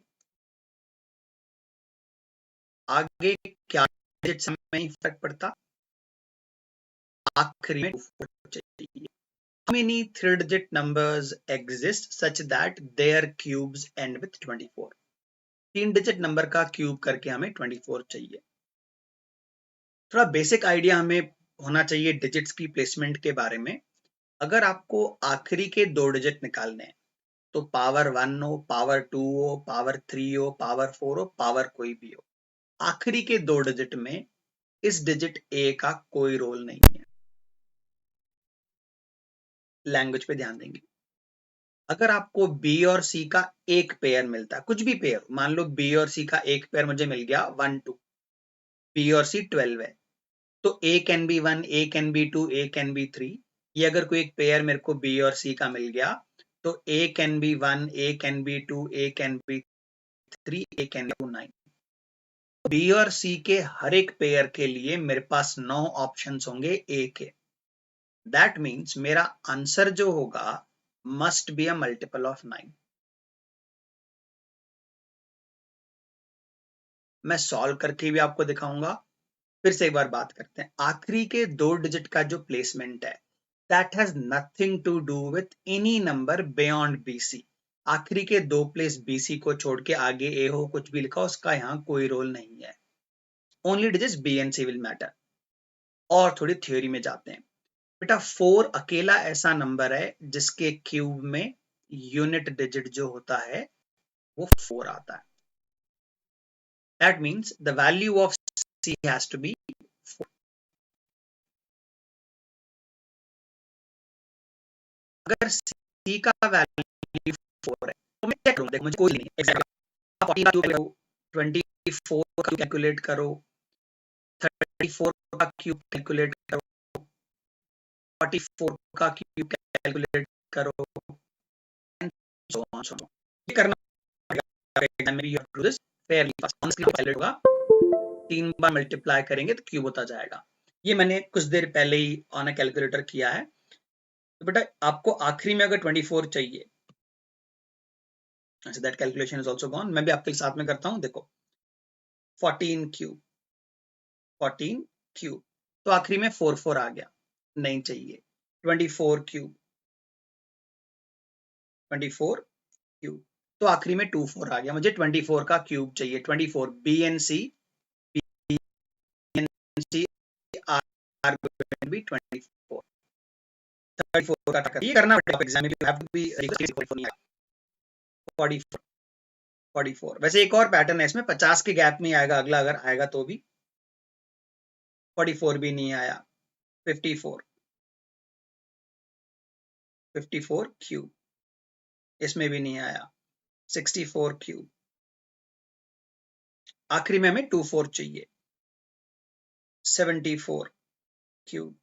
आगे क्या डिजिट में ही फर्क पड़ता, आखिरी में 24 चाहिए। How many three-digit numbers exist such that their cubes end with 24? तीन डिजिट नंबर का क्यूब करके हमें 24 चाहिए। थोड़ा बेसिक आइडिया हमें होना चाहिए डिजिट्स की प्लेसमेंट के बारे में। अगर आपको आखिरी के दो डिजिट निकालने हैं तो पावर 1 हो, पावर 2 हो, पावर 3 हो, पावर 4 हो, पावर कोई भी हो, आखिरी के दो डिजिट में इस डिजिट ए का कोई रोल नहीं है। लैंग्वेज पे ध्यान देंगे। अगर आपको बी और सी का एक पेयर मिलता है, कुछ भी पेयर, मान लो बी और सी का एक पेयर मुझे मिल गया 1 2, बी और सी 12 है, तो A can be 1, A can be 2, A can be 3। ये अगर कोई एक पेयर मेरे को बी और सी का मिल गया तो A can be 1, A can be 2, A can be 3, A can be 9। B और सी के हर एक पेयर के लिए मेरे पास 9 ऑप्शंस होंगे ए के। दैट मीन्स मेरा आंसर जो होगा must be a multiple of 9। मैं सॉल्व करके भी आपको दिखाऊंगा। फिर से एक बार बात करते हैं, आखिरी के दो डिजिट का जो प्लेसमेंट है that has nothing to do with any number beyond BC. आखिरी के दो प्लेस बीसी को छोड़ के आगे ए हो कुछ भी लिखा, उसका यहाँ कोई रोल नहीं है। Only digits B and C will matter. और थोड़ी थ्योरी में जाते हैं। बेटा 4 अकेला ऐसा नंबर है जिसके क्यूब में यूनिट डिजिट जो होता है वो 4 आता है। That means the value of C has to be 4। अगर सी का वैल्यू 4 है तो मैं क्या करूंगा, देखो मुझे कोई नहीं एग्जैक्टली 24 का कैलकुलेट करो, 34 का क्यूब कैलकुलेट करो, 44 का क्यूब कैलकुलेट करो, so on, so on. ये करना एग्जाम में भी you do this Fairlie fast. Honestly calculate होगा, 3 बार मल्टीप्लाई करेंगे तो क्यूब होता जाएगा। ये मैंने कुछ देर पहले ही ऑन अ कैलकुलेटर किया है। तो बेटा आपको आखिरी में अगर 24 चाहिए, अच्छा that calculation is also gone, मैं भी आपके साथ में करता हूं। देखो 14 क्यूब, 14 क्यूब, तो आखिरी में 4 4 आ गया, नहीं चाहिए। 24 क्यूब, 24 क्यूब, तो आखिरी में 2 4 आ गया, मुझे 24 का क्यूब चाहिए। 24 B and C are going to be 24। 34 का ये करना पड़ेगा एग्जाम में, यू हैव टू बी 44 44। वैसे एक और पैटर्न है इसमें, 50 के गैप में आएगा अगला, अगर आएगा तो भी। 44 भी नहीं आया। 54 क्यूब, इसमें भी नहीं आया। 64 क्यूब, आखिरी में हमें 24 चाहिए। 74 क्यूब,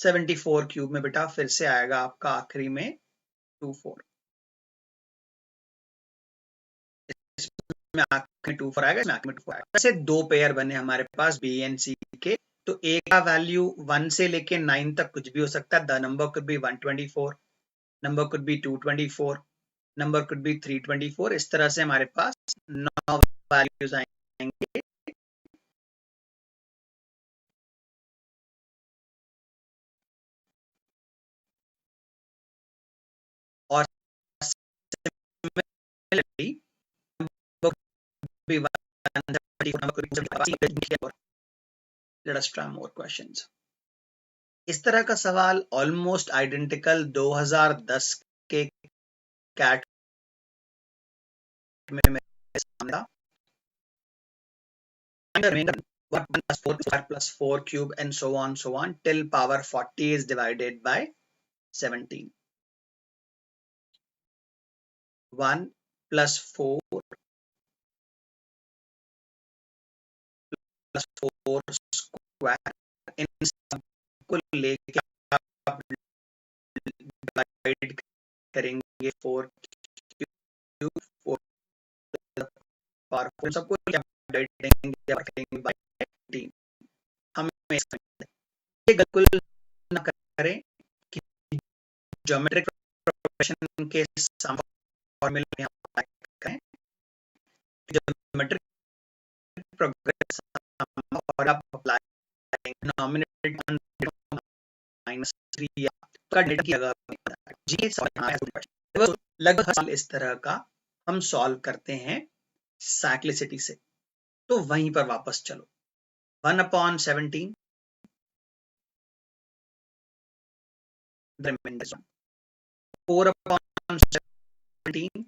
74 क्यूब में बेटा फिर से आएगा आपका आखिरी में 24, इसमें आखिरी में 24 आएगा, इसमें आखिरी में 24 आएगा। ऐसे दो पेयर बने हमारे पास बी एंड सी के, तो ए का वैल्यू 1 से लेके 9 तक कुछ भी हो सकता है। The number could be 124, number could be 224, number could be 324। इस तरह से हमारे पास 9 वैल्यूज आएंगे। और similarly, number could be 134, number could be 134. Let us try more questions. इस तरह का सवाल ऑलमोस्ट आइडेंटिकल 2010 के कैट में मेरे सामने था। 1 plus 4 square plus 4 cube and so on till power 40 is divided by 17. 1 plus 4 plus 4 square, इन सबको लेके आप डिवाइड करेंगे 4 क्यूब 4 पावर 4, सबको डिवाइड करेंगे बाय 18। हम ये बिल्कुल ना करें कि ज्योमेट्रिक प्रोग्रेशन के फॉर्मूला में अप्लाई करें। ज्योमेट्रिक प्रोग्रेशन और आप अप्लाई करेंगे डिनोमिनेटर -3 का डेटा की अगर जी सॉल्व लगभग हर साल इस तरह का हम सॉल्व करते हैं साइक्लिसिटी से। तो वहीं पर वापस चलो, 1/17 the remainder is 1. 4/17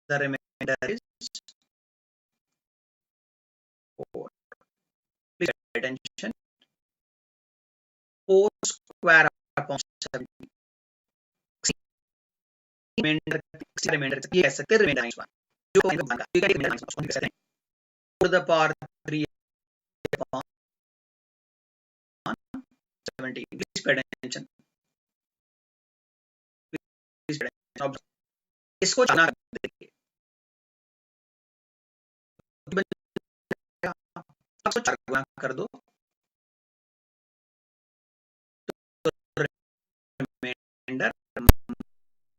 the remainder is 4. Please pay attention. 4 square upon 17 remainder ये कह सकते हैं remainder -1 जो बनेगा ये remainder -1 कह सकते हैं 4 the power 3 upon 17. Please pay attention. Please pay attention. इसको जाना देखिए, आपको 4 गुना कर दो तो रिमाइंडर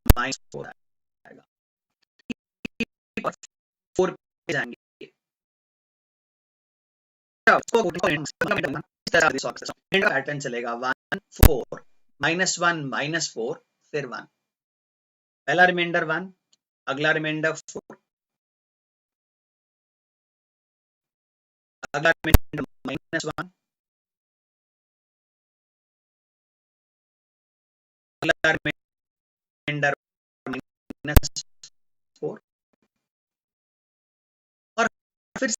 -4 आएगा। 4 पे जाएंगे पैटर्न चलेगा 1 4 -1 -4 फिर 1। पहला रिमाइंडर 1, अगला रिमाइंडर 4, अगला रिमाइंडर -1, अगला रिमाइंडर -4 और फिर से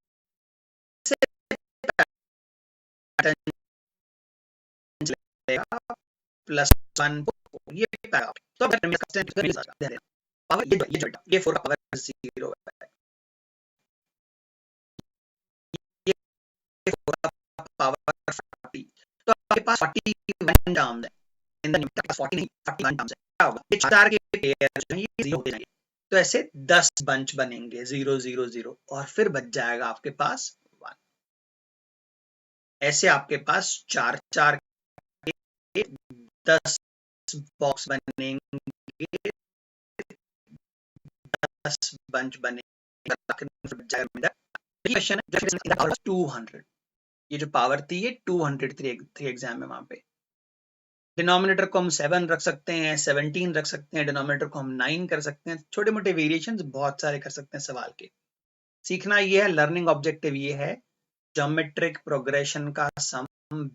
पैटर्न चलेगा +1 ये पैटर्न। तो पावर ये 4 का पावर 0 है, ये 4 का पावर 40, तो आपके पास 41 टर्म्स है। इन द न्यूमरेटर 40 नहीं 41 टर्म्स है। क्या होगा, ये 4 के पेयर जो है ये 0 हो जाएंगे, तो ऐसे 10 बंच बनेंगे 0 0 0 और फिर बच जाएगा आपके पास 1। ऐसे आपके पास 4 4 के 10 बॉक्स बनेंगे, 10 बंच बनेंगे, क्वेश्चन है 200। ये जो पावर थी ये 200 थी एग्जाम में। वहां पे डिनोमिनेटर को हम 7 रख सकते हैं, 17 रख सकते हैं, डिनोमिनेटर को हम 9 कर सकते हैं। छोटे मोटे वेरिएशंस बहुत सारे कर सकते हैं सवाल के। सीखना ये है, लर्निंग ऑब्जेक्टिव ये है, ज्योमेट्रिक प्रोग्रेशन का सम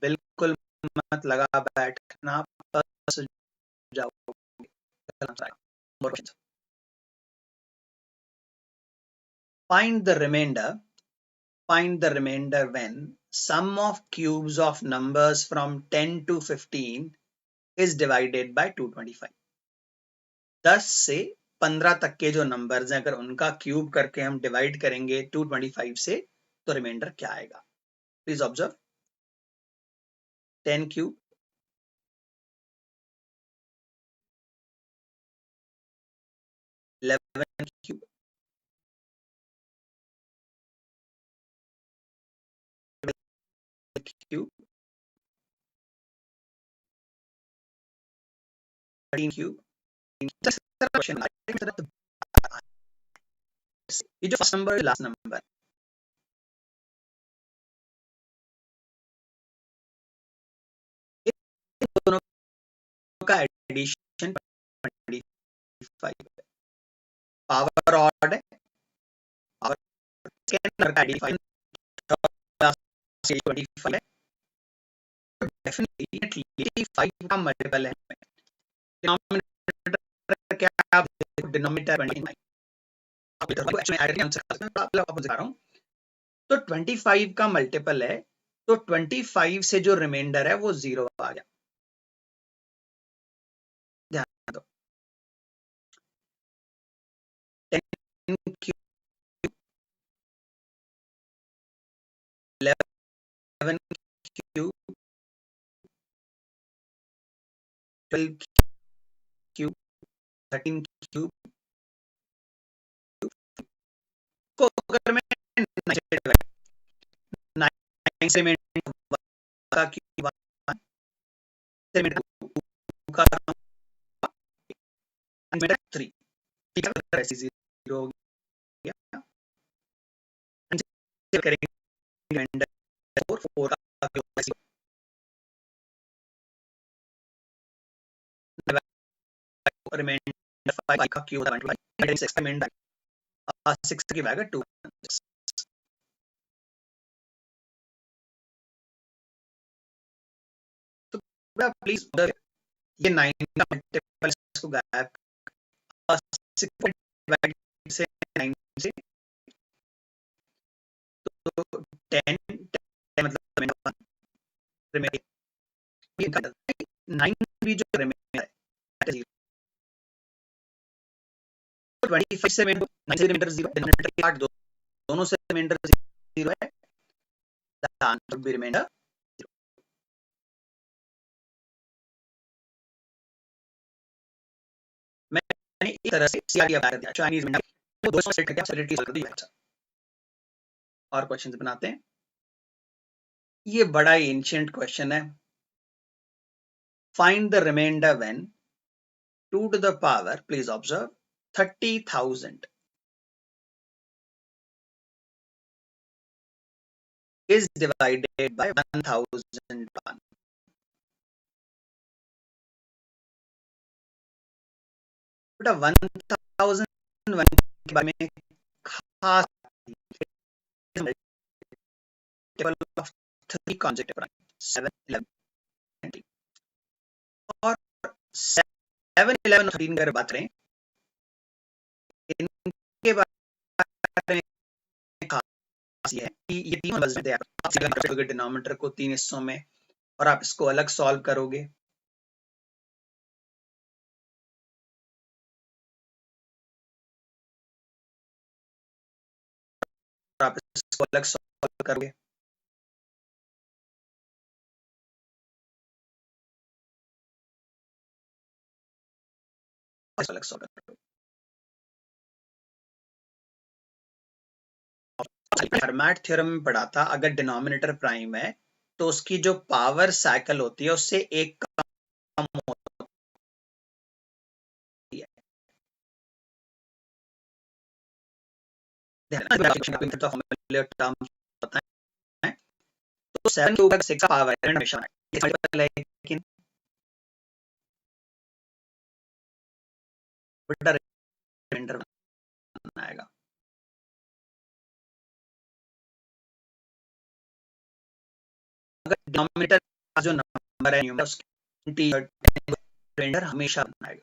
बिल्कुल मत लगा बैठना, बस जाओ। Find the remainder. Find the remainder when sum of cubes of numbers from 10 to 15 is divided by 225. 10 से 15 तक के जो नंबर्स हैं, अगर उनका क्यूब करके हम डिवाइड करेंगे 225 से, तो रिमाइंडर क्या आएगा? Please observe. 10 cube, 11 cube, 12 cube, 13 cube. Question ये जो फर्स्ट नंबर लास्ट नंबर, दोनों का एडिशन 25 है. पावर ऑड है, पावर सेकंड नंबर का एडिशन 25 है. डेफिनेटली 5 का मल्टीपल है. डिनोमिनेटर क्या है? आप देखो, डिनोमिनेटर 29. एक्चुअली ऐड नहीं आपको दिखा रहा हूं. तो 25 का मल्टीपल है, तो 25 से जो रिमाइंडर है वो 0 आ गया. ध्यान दो. 10 क्यूब, 11 क्यूब, 12 क्यूब, 13 क्यूब को अगर मैं 9 से रिमाइंडर का क्यूब 1 से रिमाइंडर का 3 ऐसे 0 हो गया. करेंगे रिमाइंडर 4 का क्यूब रिमाइंडर 5 का क्यूब 6 रिमाइंडर 6 की वैल्यू 2. तो प्लीज ये 9 का मल्टीपल इसको गायब 6 से 9 से, तो 10 मतलब 1 रिमाइंडर 9 भी जो रिमाइंडर है 25 से 9 से रिमाइंडर 0, डिनोमिनेटर के पार्ट दोनों से रिमाइंडर 0 है. The answer be remainder 0. मैंने इस तरह से सीआरटी अप्लाई कर दिया. चाइनीज रिमाइंडर दो सेट करके सॉलिडिटी सॉल्व कर दी. और क्वेश्चंस बनाते हैं. ये बड़ा ही एंशिएंट क्वेश्चन है. Find the remainder when 2 to the power, please observe, 30,000 is divided by 1001. बेटा 1001 के बारे में खास मल्टीपल ऑफ 3 consecutive प्राइम 7, 11, 20. और 7, 11 और 13 की बात करें, इनके बारे में खास ये है कि ये तीनों नंबर्स हैं. आप डिनोमिनेटर को 3 हिस्सों में और आप इसको अलग सॉल्व करोगे. आप इसको अलग सॉल्व करोगे. अलग सॉल्व करोगे. फर्मैट थ्योरम में पढ़ा था, अगर डिनोमिनेटर प्राइम है तो उसकी जो पावर साइकिल होती है उससे एक कम होती है. तो 7 के ऊपर 6 का पावर हमेशा है, लेकिन रिमाइंडर आएगा. अगर डिनोमिनेटर का जो नंबर नंबर है रिमाइंडर हमेशा बनाएगा।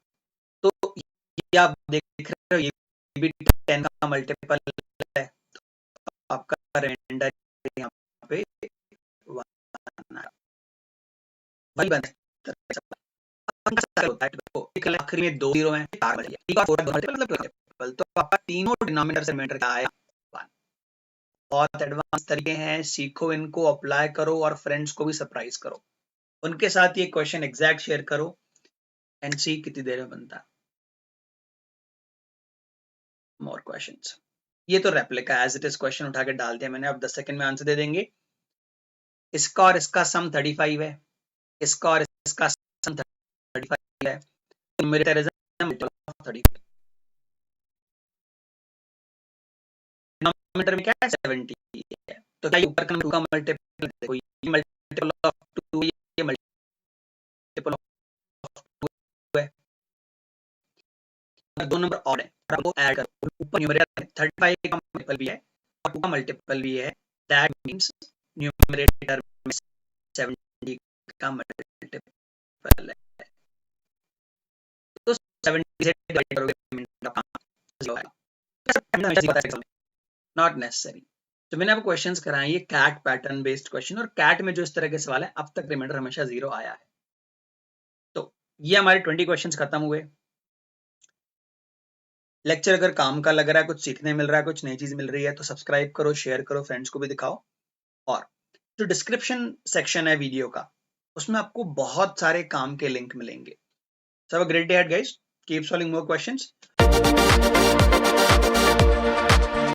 तो ये आप देख रहे हो ये भी 10 का मल्टीपल है, तो आपका रिमाइंडर यहाँ पे 1 आएगा। वही बनता है, आखिरी में 2 जीरो हैं, 4 बच गया, मल्टीपल, तो आपका तीनों डिनोमिनेटर से रिमाइंडर क्या आया 1। बहुत एडवांस तरीके हैं, सीखो इनको, अप्लाई करो और फ्रेंड्स को भी सरप्राइज करो। उनके साथ ये क्वेश्चन एग्जैक्ट शेयर करो एंड सी कितनी देर में बनता है। मोर क्वेश्चंस, ये तो replica as it is question उठा के डाल दिया मैंने, अब 10 सेकंड में आंसर दे देंगे। इसका और इसका सम 35 है, इसका और इसका सम 35 है, numerator is multiple of 35, denominator में क्या है 70 है, तो क्या ऊपर का 2 का मल्टीपल, देखो ये मल्टीपल ऑफ 2, ये मल्टीपल ऑफ 2 है, 2 नंबर और है, आपको ऐड करो, ऊपर न्यूमरेटर 35 का मल्टीपल भी है और 2 का मल्टीपल भी है, दैट मींस न्यूमरेटर में 70 का मल्टीपल है, तो 70 से डिवाइड करोगे नॉट नेसेसरी। तो मैंने आपको क्वेश्चंस कराए ये कैट पैटर्न बेस्ड क्वेश्चन, और कैट में जो इस तरह के सवाल है अब तक रिमाइंडर हमेशा 0 आया है। तो ये हमारे 20 क्वेश्चंस खत्म हुए। लेक्चर अगर काम का लग रहा है, कुछ सीखने मिल रहा है, कुछ नई चीज मिल रही है, तो सब्सक्राइब करो, शेयर करो, फ्रेंड्स को भी दिखाओ। और जो डिस्क्रिप्शन सेक्शन है वीडियो का, उसमें आपको बहुत सारे काम के लिंक मिलेंगे। So have a great day ahead guys, keep solving more questions.